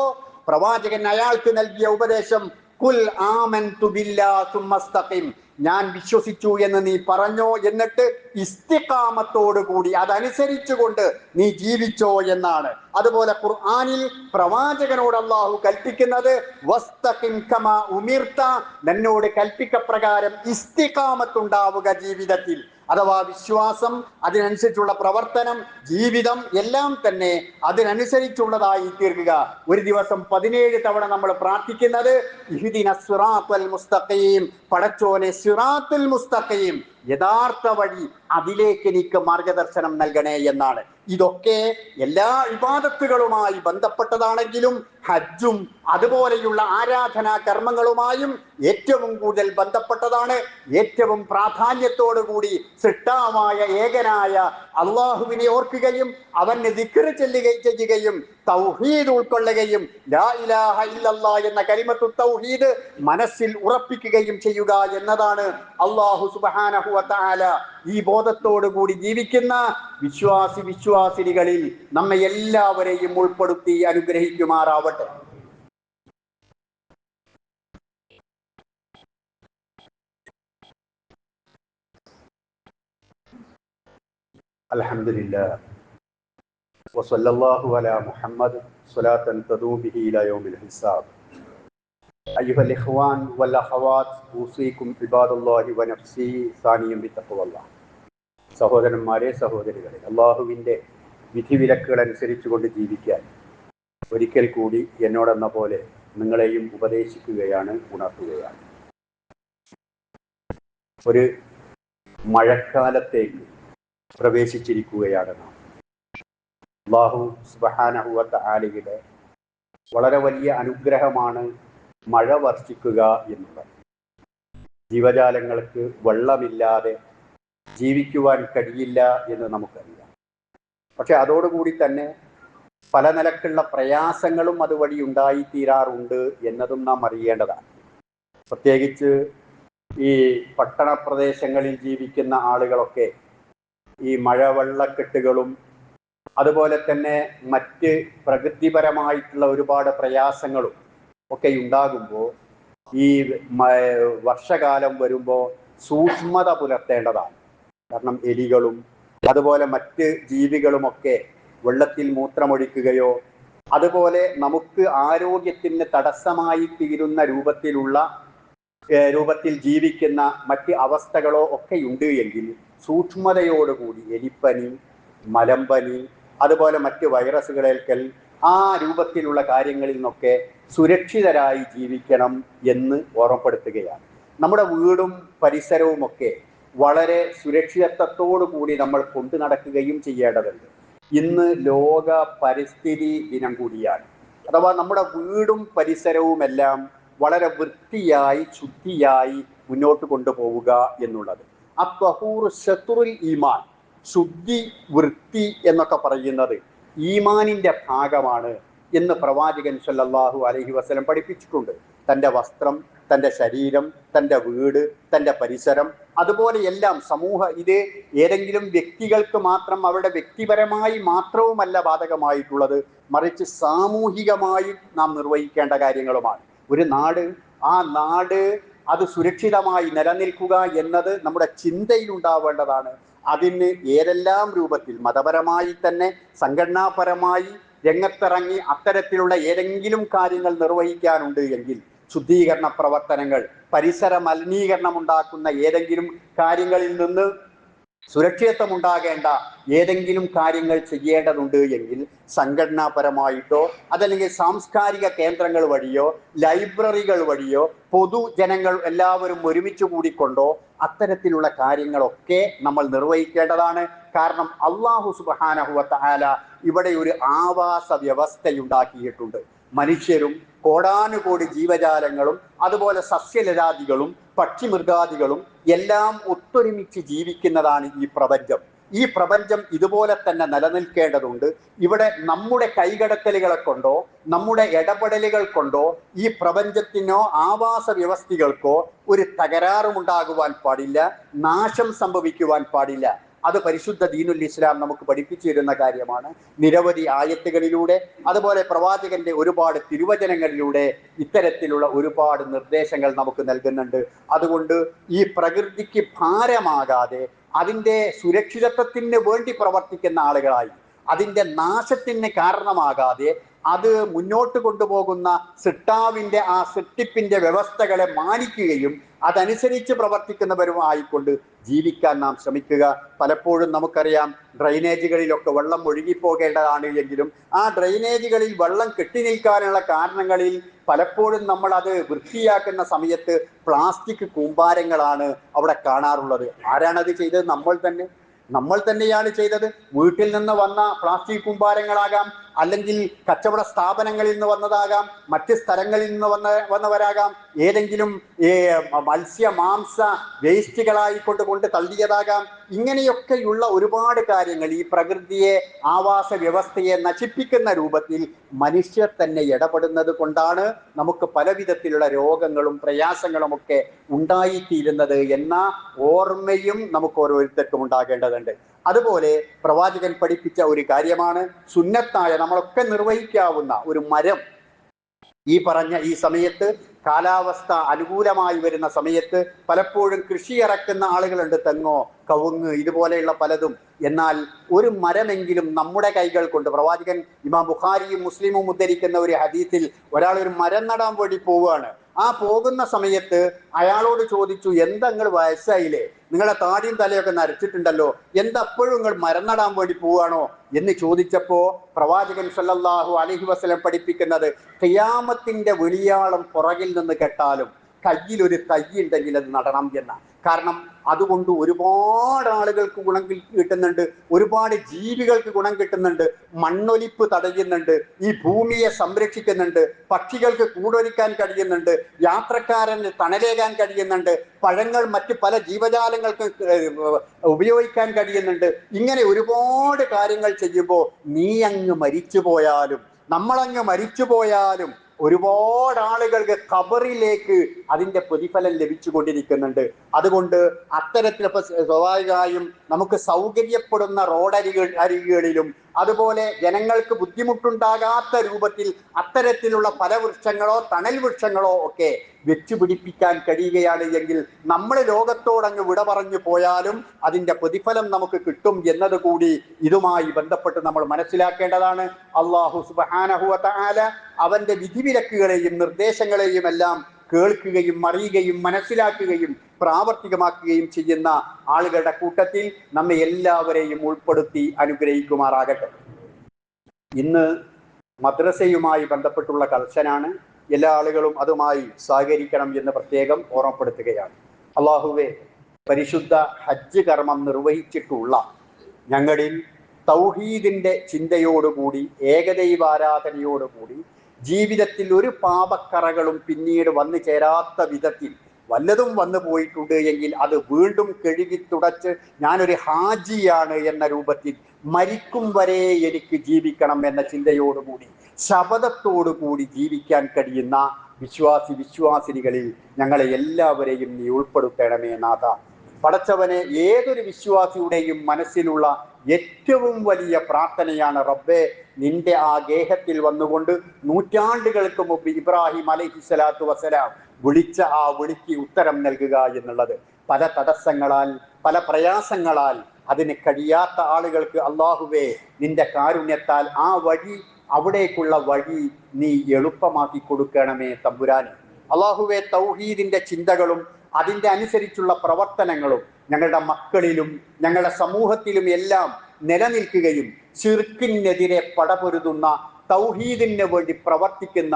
പ്രവാചകൻ അയാൾക്ക് നൽകിയ ഉപദേശം കുൽ ആമൻതു ബില്ലാഹി സുമ്മ ഇസ്തഖിം, ഞാൻ വിശ്വസിച്ചു എന്ന് നീ പറഞ്ഞോ, എന്നിട്ട് ഇസ്തിഖാമത്തോടു കൂടി അതനുസരിച്ചുകൊണ്ട് നീ ജീവിച്ചോ എന്നാണ്. അതുപോലെ ഖുർആനിൽ പ്രവാചകനോട് അല്ലാഹു കൽപ്പിക്കുന്നത് വസ്തഖിം കമാ ഉമിർത, നിന്നോട് കൽപ്പിക്കപ്രകാരം ഇസ്തിഖാമത്തുണ്ടാവുക ജീവിതത്തിൽ. അഥവാ വിശ്വാസം, അതിനനുസരിച്ചുള്ള പ്രവർത്തനം, ജീവിതം എല്ലാം തന്നെ അതിനനുസരിച്ചുള്ളതായി തീർക്കുക. ഒരു ദിവസം 17 തവണ നമ്മൾ പ്രാർത്ഥിക്കുന്നത് ഇഹ്ദിന സിറാത്തൽ മുസ്തഖീം, പടച്ചോനെ സിറാത്തുൽ മുസ്തഖീം, യഥാർത്ഥ വഴി, അതിലേക്ക് എനിക്ക് മാർഗദർശനം നൽകണേ എന്നാണ്. ഇതൊക്കെ എല്ലാ ഇബാദത്തുകളുമായി ബന്ധപ്പെട്ടതാണെങ്കിലും ഹജ്ജും അതുപോലെയുള്ള ആരാധനാ കർമ്മങ്ങളുമായും ഏറ്റവും കൂടുതൽ ബന്ധപ്പെട്ടതാണ്. ഏറ്റവും പ്രാധാന്യത്തോടു കൂടി സൃഷ്ടാവായ ഏകനായ അള്ളാഹുവിനെ ഓർക്കുകയും അവന് ദിക്ർ ചെയ്യുകയും തൗഹീദ് ഉൾക്കൊള്ളുകയും ലാ ഇലാഹ ഇല്ലല്ലാഹ് എന്ന കലിമത്തു തൗഹീദ് മനസ്സിൽ ഉറപ്പിക്കുകയും ചെയ്യുക എന്നതാണ്. അല്ലാഹു സുബ്ഹാനഹു വ തആല ഈ ബോധത്തോടു കൂടി ജീവിക്കുന്ന വിശ്വാസിനികളിൽ നമ്മെ എല്ലാവരെയും ഉൾപ്പെടുത്തി അനുഗ്രഹിക്കുമാറാവട്ടെ. അൽഹംദുലില്ലാഹ് വസല്ലല്ലാഹു അലാ മുഹമ്മദ് സ്വലാത്തൻ തദൂ ബിഹി ഇലാ യൗമിൽ ഹിസാബ്. അയ്യുഹൽ ഇഖ്വാൻ വൽ അഖവാത്ത് ഊസീകും ഇബാദല്ലാഹി വ നഫ്സി സാനിയം ബിത്തഖ്വല്ലാഹ്. സഹോദരന്മാരെ, സഹോദരികളെ, അള്ളാഹുവിൻ്റെ വിധിവിലക്കുകൾ അനുസരിച്ചുകൊണ്ട് ജീവിക്കാൻ ഒരിക്കൽ കൂടി എന്നോടെന്ന പോലെ നിങ്ങളെയും ഉപദേശിക്കുകയാണ്, ഉണർത്തുകയാണ്. ഒരു മഴക്കാലത്തേക്ക് പ്രവേശിച്ചിരിക്കുകയാണ് നാം. അല്ലാഹു സുബ്ഹാനഹു വ തആലയുടെ വളരെ വലിയ അനുഗ്രഹമാണ് മഴ വർഷിക്കുക എന്നുള്ളത്. ജീവജാലങ്ങൾക്ക് വെള്ളമില്ലാതെ ജീവിക്കുവാൻ കഴിയില്ല എന്ന് നമുക്കറിയാം. പക്ഷെ അതോടുകൂടി തന്നെ പല നിലക്കുള്ള പ്രയാസങ്ങളും അതുവഴി ഉണ്ടായിത്തീരാറുണ്ട് എന്നതും നാം അറിയേണ്ടതാണ്. പ്രത്യേകിച്ച് ഈ പട്ടണ പ്രദേശങ്ങളിൽ ജീവിക്കുന്ന ആളുകളൊക്കെ ഈ മഴവെള്ളക്കെട്ടുകളും അതുപോലെ തന്നെ മറ്റ് പ്രകൃതിപരമായിട്ടുള്ള ഒരുപാട് പ്രയാസങ്ങളും ഒക്കെ ഉണ്ടാകുമ്പോൾ ഈ വർഷകാലം വരുമ്പോൾ സൂക്ഷ്മത പുലർത്തേണ്ടതാണ്. കാരണം എലികളും അതുപോലെ മറ്റ് ജീവികളുമൊക്കെ വെള്ളത്തിൽ മൂത്രമൊഴിക്കുകയോ അതുപോലെ നമുക്ക് ആരോഗ്യത്തിന് തടസ്സമായി തീരുന്ന രൂപത്തിൽ ജീവിക്കുന്ന മറ്റ് അവസ്ഥകളോ ഒക്കെ ഉണ്ട് എങ്കിൽ സൂക്ഷ്മതയോടുകൂടി എലിപ്പനി, മലമ്പനി, അതുപോലെ മറ്റ് വൈറസുകളേൽക്കൽ, ആ രൂപത്തിലുള്ള കാര്യങ്ങളിൽ നിന്നൊക്കെ സുരക്ഷിതരായി ജീവിക്കണം എന്ന് ഓർമ്മപ്പെടുത്തുകയാണ്. നമ്മുടെ വീടും പരിസരവുമൊക്കെ വളരെ സുരക്ഷിതത്വത്തോടു കൂടി നമ്മൾ കൊണ്ടു നടക്കുകയും ചെയ്യേണ്ടതുണ്ട്. ഇന്ന് ലോക പരിസ്ഥിതി ദിനം കൂടിയാണ്. അഥവാ നമ്മുടെ വീടും പരിസരവുമെല്ലാം വളരെ വൃത്തിയായി ശുദ്ധിയായി മുന്നോട്ട് കൊണ്ടുപോവുക എന്നുള്ളത്. അത്വഹൂർ ശത്രുൽ ഈമാൻ, ശുദ്ധി വൃത്തി എന്നൊക്കെ പറയുന്നത് ഈമാനിന്റെ ഭാഗമാണ് എന്ന് പ്രവാചകൻ സല്ലല്ലാഹു അലൈഹി വസല്ലം പഠിപ്പിച്ചിട്ടുണ്ട്. തൻ്റെ വസ്ത്രം, തൻ്റെ ശരീരം, തൻ്റെ വീട്, തൻ്റെ പരിസരം, അതുപോലെ എല്ലാം ഇത് ഏതെങ്കിലും വ്യക്തികൾക്ക് മാത്രം അവരുടെ വ്യക്തിപരമായി മാത്രവുമല്ല ബാധകമായിട്ടുള്ളത്, മറിച്ച് സാമൂഹികമായി നാം നിർവഹിക്കേണ്ട കാര്യങ്ങളുമാണ്. ഒരു നാട്, ആ നാട് അത് സുരക്ഷിതമായി നിലനിൽക്കുക എന്നത് നമ്മുടെ ചിന്തയിൽ ഉണ്ടാവേണ്ടതാണ്. അതിന് ഏതെല്ലാം രൂപത്തിൽ മതപരമായി തന്നെ സംഘടനാപരമായി രംഗത്തിറങ്ങി അത്തരത്തിലുള്ള ഏതെങ്കിലും കാര്യങ്ങൾ നിർവഹിക്കാനുണ്ട് എങ്കിൽ ശുദ്ധീകരണ പ്രവർത്തനങ്ങൾ, പരിസര മലിനീകരണം ഉണ്ടാക്കുന്ന ഏതെങ്കിലും കാര്യങ്ങളിൽ നിന്ന് സുരക്ഷിതത്വം ഉണ്ടാകേണ്ട ഏതെങ്കിലും കാര്യങ്ങൾ ചെയ്യേണ്ടതുണ്ട് എങ്കിൽ സംഘടനാപരമായിട്ടോ അതല്ലെങ്കിൽ സാംസ്കാരിക കേന്ദ്രങ്ങൾ വഴിയോ ലൈബ്രറികൾ വഴിയോ പൊതുജനങ്ങൾ എല്ലാവരും ഒരുമിച്ച് കൂടിക്കൊണ്ടോ അത്തരത്തിലുള്ള കാര്യങ്ങളൊക്കെ നമ്മൾ നിർവഹിക്കേണ്ടതാണ്. കാരണം അല്ലാഹു സുബ്ഹാനഹു വ തആല ഇവിടെ ഒരു ആവാസ വ്യവസ്ഥയുണ്ടാക്കിയിട്ടുണ്ട്. മനുഷ്യരും കോടാനുകോടി ജീവജാലങ്ങളും അതുപോലെ സസ്യലതാദികളും പക്ഷിമൃഗാദികളും എല്ലാം ഒത്തൊരുമിച്ച് ജീവിക്കുന്നതാണ് ഈ പ്രപഞ്ചം. ഈ പ്രപഞ്ചം ഇതുപോലെ തന്നെ നിലനിൽക്കേണ്ടതുണ്ട്. ഇവിടെ നമ്മുടെ കൈകടത്തലുകളെ കൊണ്ടോ നമ്മുടെ ഇടപെടലുകൾ കൊണ്ടോ ഈ പ്രപഞ്ചത്തിനോ ആവാസ വ്യവസ്ഥകൾക്കോ ഒരു തകരാറുമുണ്ടാകുവാൻ പാടില്ല, നാശം സംഭവിക്കുവാൻ പാടില്ല. അത് പരിശുദ്ധ ദീനുൽ ഇസ്ലാം നമുക്ക് പഠിപ്പിച്ചു തരുന്ന കാര്യമാണ്. നിരവധി ആയത്തുകളിലൂടെ അതുപോലെ പ്രവാചകന്റെ ഒരുപാട് തിരുവചനങ്ങളിലൂടെ ഇത്തരത്തിലുള്ള ഒരുപാട് നിർദ്ദേശങ്ങൾ നമുക്ക് നൽകുന്നുണ്ട്. അതുകൊണ്ട് ഈ പ്രകൃതിക്ക് ഭാരമാകാതെ അതിൻ്റെ സുരക്ഷിതത്വത്തിന് വേണ്ടി പ്രവർത്തിക്കുന്ന ആളുകളായി, അതിൻ്റെ നാശത്തിന് കാരണമാകാതെ അത് മുന്നോട്ട് കൊണ്ടുപോകുന്ന സിട്ടാവിൻ്റെ ആ സൃഷ്ടിപ്പിന്റെ വ്യവസ്ഥകളെ മാനിക്കുകയും അതനുസരിച്ച് പ്രവർത്തിക്കുന്നവരുമായിക്കൊണ്ട് ജീവിക്കാൻ നാം ശ്രമിക്കുക. പലപ്പോഴും നമുക്കറിയാം, ഡ്രൈനേജുകളിലൊക്കെ വെള്ളം ഒഴുകിപ്പോകേണ്ടതാണ് എങ്കിലും ആ ഡ്രൈനേജുകളിൽ വെള്ളം കെട്ടി നിൽക്കാനുള്ള കാരണങ്ങളിൽ പലപ്പോഴും നമ്മൾ അത് വൃത്തിയാക്കുന്ന സമയത്ത് പ്ലാസ്റ്റിക് കൂമ്പാരങ്ങളാണ് അവിടെ കാണാറുള്ളത്. ആരാണത് ചെയ്തത്? നമ്മൾ തന്നെയാണ് ചെയ്തത്. വീട്ടിൽ നിന്ന് വന്ന പ്ലാസ്റ്റിക് കൂമ്പാരങ്ങളാകാം, അല്ലെങ്കിൽ കച്ചവട സ്ഥാപനങ്ങളിൽ നിന്ന് വന്നതാകാം, മറ്റ് സ്ഥലങ്ങളിൽ നിന്ന് വന്നവരാകാം, ഏതെങ്കിലും മത്സ്യ മാംസ വേസ്റ്റുകളായി കൊണ്ട് തള്ളിയതാകാം. ഇങ്ങനെയൊക്കെയുള്ള ഒരുപാട് കാര്യങ്ങൾ ഈ പ്രകൃതിയെ, ആവാസ വ്യവസ്ഥയെ നശിപ്പിക്കുന്ന രൂപത്തിൽ മനുഷ്യർ തന്നെ ഇടപെടുന്നത് കൊണ്ടാണ് നമുക്ക് പലവിധത്തിലുള്ള രോഗങ്ങളും പ്രയാസങ്ങളും ഒക്കെ ഉണ്ടായിത്തീരുന്നത് എന്ന ഓർമ്മയും നമുക്ക് ഓരോരുത്തർക്കും ഉണ്ടാകേണ്ടതുണ്ട്. അതുപോലെ പ്രവാചകൻ പഠിപ്പിച്ച ഒരു കാര്യമാണ് സുന്നത്തായ നമ്മളൊക്കെ നിർവഹിക്കാവുന്ന ഒരു മരം. ഈ പറഞ്ഞ ഈ സമയത്ത് കാലാവസ്ഥ അനുകൂലമായി വരുന്ന സമയത്ത് പലപ്പോഴും കൃഷി ഇറക്കുന്ന ആളുകളുണ്ട്, തെങ്ങോ കവുങ്ങ് ഇതുപോലെയുള്ള പലതും. എന്നാൽ ഒരു മരമെങ്കിലും നമ്മുടെ കൈകൾ കൊണ്ട്, പ്രവാചകൻ ഇമാം ബുഖാരിയും മുസ്ലിമും ഉദ്ധരിക്കുന്ന ഒരു ഹദീസിൽ ഒരാൾ ഒരു മരം നടാൻ വേണ്ടി പോവുകയാണ്. ആ പോകുന്ന സമയത്ത് അയാളോട് ചോദിച്ചു, എന്താ നിങ്ങൾ വയസ്സായില്ലേ, നിങ്ങളെ താടിയും തലയൊക്കെ നരച്ചിട്ടുണ്ടല്ലോ, എന്തപ്പോഴും നിങ്ങൾ മരം നടാൻ വേണ്ടി പോവുകയാണോ എന്ന് ചോദിച്ചപ്പോ പ്രവാചകൻ സല്ലല്ലാഹു അലൈഹി വസല്ലം പഠിപ്പിക്കുന്നത്, ഖിയാമത്തിന്റെ വെളിയാളം പുറകിൽ നിന്ന് കേട്ടാലും കയ്യിലൊരു തൈ ഉണ്ടെങ്കിൽ അത് നടണം എന്ന. കാരണം അതുകൊണ്ട് ഒരുപാട് ആളുകൾക്ക് ഗുണം കിട്ടുന്നുണ്ട്, ഒരുപാട് ജീവികൾക്ക് ഗുണം കിട്ടുന്നുണ്ട്, മണ്ണൊലിപ്പ് തടയുന്നുണ്ട്, ഈ ഭൂമിയെ സംരക്ഷിക്കുന്നുണ്ട്, പക്ഷികൾക്ക് കൂടൊരുക്കാൻ കഴിയുന്നുണ്ട്, യാത്രക്കാരന് തണലേകാൻ കഴിയുന്നുണ്ട്, പഴങ്ങൾ മറ്റ് പല ജീവജാലങ്ങൾക്ക് ഉപയോഗിക്കാൻ കഴിയുന്നുണ്ട്. ഇങ്ങനെ ഒരുപാട് കാര്യങ്ങൾ ചെയ്യുമ്പോൾ നീ അങ്ങ് മരിച്ചു പോയാലും നമ്മളങ്ങ് മരിച്ചു പോയാലും ഒരുപാട് ആളുകൾക്ക് ഖബറിലേക്ക് അതിൻ്റെ പ്രതിഫലം ലഭിച്ചു കൊണ്ടിരിക്കുന്നുണ്ട്. അതുകൊണ്ട് അത്തരത്തിൽ സ്വാഭാവികമായും നമുക്ക് സൗകര്യപ്പെടുന്ന അരികുകളിലും അതുപോലെ ജനങ്ങൾക്ക് ബുദ്ധിമുട്ടുണ്ടാകാത്ത രൂപത്തിൽ അത്തരത്തിലുള്ള ഫലവൃക്ഷങ്ങളോ തണൽ വൃക്ഷങ്ങളോ ഒക്കെ വെച്ചു പിടിപ്പിക്കാൻ കഴിയുകയാണ് എങ്കിൽ നമ്മൾ ലോകത്തോടങ്ങ് വിട പറഞ്ഞു പോയാലും അതിൻ്റെ പ്രതിഫലം നമുക്ക് കിട്ടും എന്നതുകൂടി ഇതുമായി ബന്ധപ്പെട്ട് നമ്മൾ മനസ്സിലാക്കേണ്ടതാണ്. അല്ലാഹു സുബ്ഹാനഹു വ തആല അവന്റെ വിധിവിലക്കുകളെയും നിർദ്ദേശങ്ങളെയും എല്ലാം കേൾക്കുകയും അറിയുകയും മനസ്സിലാക്കുകയും പ്രാവർത്തികമാക്കുകയും ചെയ്യുന്ന ആളുകളുടെ കൂട്ടത്തിൽ നമ്മെ എല്ലാവരെയും ഉൾപ്പെടുത്തി അനുഗ്രഹിക്കുമാറാകട്ടെ. ഇന്ന് മദ്രസയുമായി ബന്ധപ്പെട്ടുള്ള കർശനാണ്. എല്ലാ ആളുകളും അതുമായി സഹകരിക്കണം എന്ന് പ്രത്യേകം ഓർമ്മപ്പെടുത്തുകയാണ്. അള്ളാഹുവേ, പരിശുദ്ധ ഹജ്ജ് കർമ്മം നിർവഹിച്ചിട്ടുള്ള ഞങ്ങളിൽ തൗഹീദിന്റെ ചിന്തയോടുകൂടി ഏകദൈവാരാധനയോടുകൂടി ജീവിതത്തിൽ ഒരു പാപക്കറകളും പിന്നീട് വന്നു ചേരാത്ത വിധത്തിൽ വല്ലതും വന്നു പോയിട്ടുണ്ട് എങ്കിൽ അത് വീണ്ടും കഴുകി തുടച്ച് ഞാനൊരു ഹാജിയാണ് എന്ന രൂപത്തിൽ മരിക്കും വരെ എനിക്ക് ജീവിക്കണം എന്ന ചിന്തയോടുകൂടി ശപഥത്തോടുകൂടി ജീവിക്കാൻ കഴിയുന്ന വിശ്വാസിനികളിൽ ഞങ്ങളെ എല്ലാവരെയും നീ ഉൾപ്പെടുത്തണമേ നാഥ. പടച്ചവനെ, ഏതൊരു വിശ്വാസിയുടെയും മനസ്സിലുള്ള ഏറ്റവും വലിയ പ്രാർത്ഥനയാണ് റബ്ബേ, നിന്റെ ആ ഗേഹത്തിൽ വന്നുകൊണ്ട് നൂറ്റാണ്ടുകൾക്ക് മുമ്പ് ഇബ്രാഹിം അലൈഹിസ്സലാത്തു വസ്സലാം വിളിച്ച ആ വിളിക്ക് ഉത്തരം നൽകുക എന്നുള്ളത്. പല തടസ്സങ്ങളാൽ, പല പ്രയാസങ്ങളാൽ അതിന് കഴിയാത്ത ആളുകൾക്ക് അള്ളാഹുവേ, നിന്റെ കാരുണ്യത്താൽ ആ വഴി, അവിടേക്കുള്ള വഴി നീ എളുപ്പമാക്കി കൊടുക്കണമേ തമ്പുരാനെ. അള്ളാഹുവേ, തൗഹീദിന്റെ ചിന്തകളും അതിൻ്റെ അനുസരിച്ചുള്ള പ്രവർത്തനങ്ങളും ഞങ്ങളുടെ മക്കളിലും ഞങ്ങളുടെ സമൂഹത്തിലും എല്ലാം നിലനിൽക്കുകയും ശിർക്കിനെതിരെ പടപൊരുതുന്ന, തൗഹീദിന് വേണ്ടി പ്രവർത്തിക്കുന്ന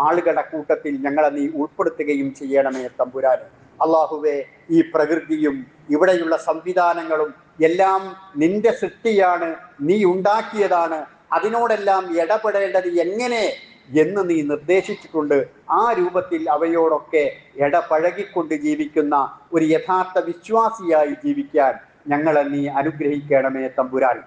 ആളുകളുടെ കൂട്ടത്തിൽ ഞങ്ങളെ നീ ഉൾപ്പെടുത്തുകയും ചെയ്യണമേ തമ്പുരാനെ. അള്ളാഹുവേ, ഈ പ്രകൃതിയും ഇവിടെയുള്ള സംവിധാനങ്ങളും എല്ലാം നിന്റെ സൃഷ്ടിയാണ്, നീ ഉണ്ടാക്കിയതാണ്. അതിനോടെല്ലാം ഇടപെടേണ്ടത് എങ്ങനെ എന്ന് നീ നിർദ്ദേശിച്ചിട്ടുണ്ട്. ആ രൂപത്തിൽ അവയോടൊക്കെ ഇടപഴകിക്കൊണ്ട് ജീവിക്കുന്ന ഒരു യഥാർത്ഥ വിശ്വാസിയായി ജീവിക്കാൻ ഞങ്ങളെ നീ അനുഗ്രഹിക്കണമേ തമ്പുരാൻ.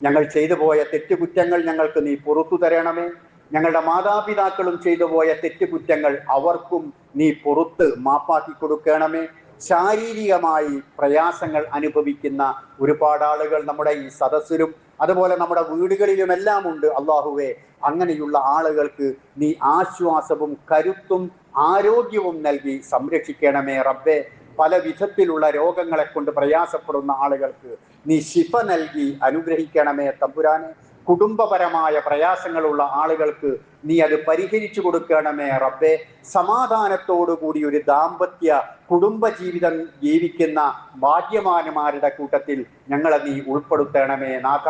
ഞങ്ങൾ ചെയ്തു പോയ തെറ്റുകുറ്റങ്ങൾ ഞങ്ങൾക്ക് നീ പുറത്തു തരണമേ. ഞങ്ങളുടെ മാതാപിതാക്കളും ചെയ്തു പോയ തെറ്റുകുറ്റങ്ങൾ അവർക്കും നീ പുറത്ത് മാപ്പാക്കി കൊടുക്കണമേ. ശാരീരികമായി പ്രയാസങ്ങൾ അനുഭവിക്കുന്ന ഒരുപാട് ആളുകൾ നമ്മുടെ ഈ സദസ്സിലും അതുപോലെ നമ്മുടെ വീടുകളിലുമെല്ലാം ഉണ്ട്. അള്ളാഹുവേ, അങ്ങനെയുള്ള ആളുകൾക്ക് നീ ആശ്വാസവും കരുത്തും ആരോഗ്യവും നൽകി സംരക്ഷിക്കണമേ റബ്ബേ. പല വിധത്തിലുള്ള രോഗങ്ങളെ കൊണ്ട് പ്രയാസപ്പെടുന്ന ആളുകൾക്ക് നീ ശിഫ നൽകി അനുഗ്രഹിക്കണമേ തമ്പുരാനെ. കുടുംബപരമായ പ്രയാസങ്ങളുള്ള ആളുകൾക്ക് നീ അത് പരിഹരിച്ചു കൊടുക്കണമേ റബ്ബേ. സമാധാനത്തോടുകൂടി ഒരു ദാമ്പത്യ കുടുംബ ജീവിതം ജീവിക്കുന്ന ഭാഗ്യവാന്മാരുടെ കൂട്ടത്തിൽ ഞങ്ങളെ നീ ഉൾപ്പെടുത്തണമേ നാഥ.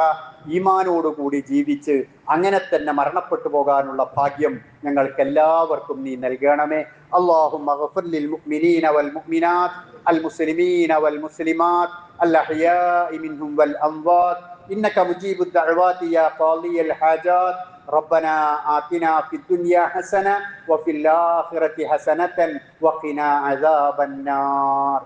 ഈമാനോടുകൂടി ജീവിച്ച് അങ്ങനെ തന്നെ മരണപ്പെട്ടു പോകാനുള്ള ഭാഗ്യം ഞങ്ങൾക്ക് എല്ലാവർക്കും നീ നൽകണമേ. അല്ലാഹുമ്മ ഗ്ഫിർ ലിൽ മുഅ്മിനീന വൽ മുഅ്മിനാത്ത് അൽ മുസ്ലിമീന വൽ മുസ്ലിമാത്ത് അൽ അഹ്യാഇ മിൻഹും വൽ അംവാത്ത് ഇന്നക മുജീബുദ് ദഅവാതി യാ ഖാദിയൽ ഹാജാത്ത്. ربنا آتنا في الدنيا حسنة وفي الآخرة حسنة وقنا عذاب النار.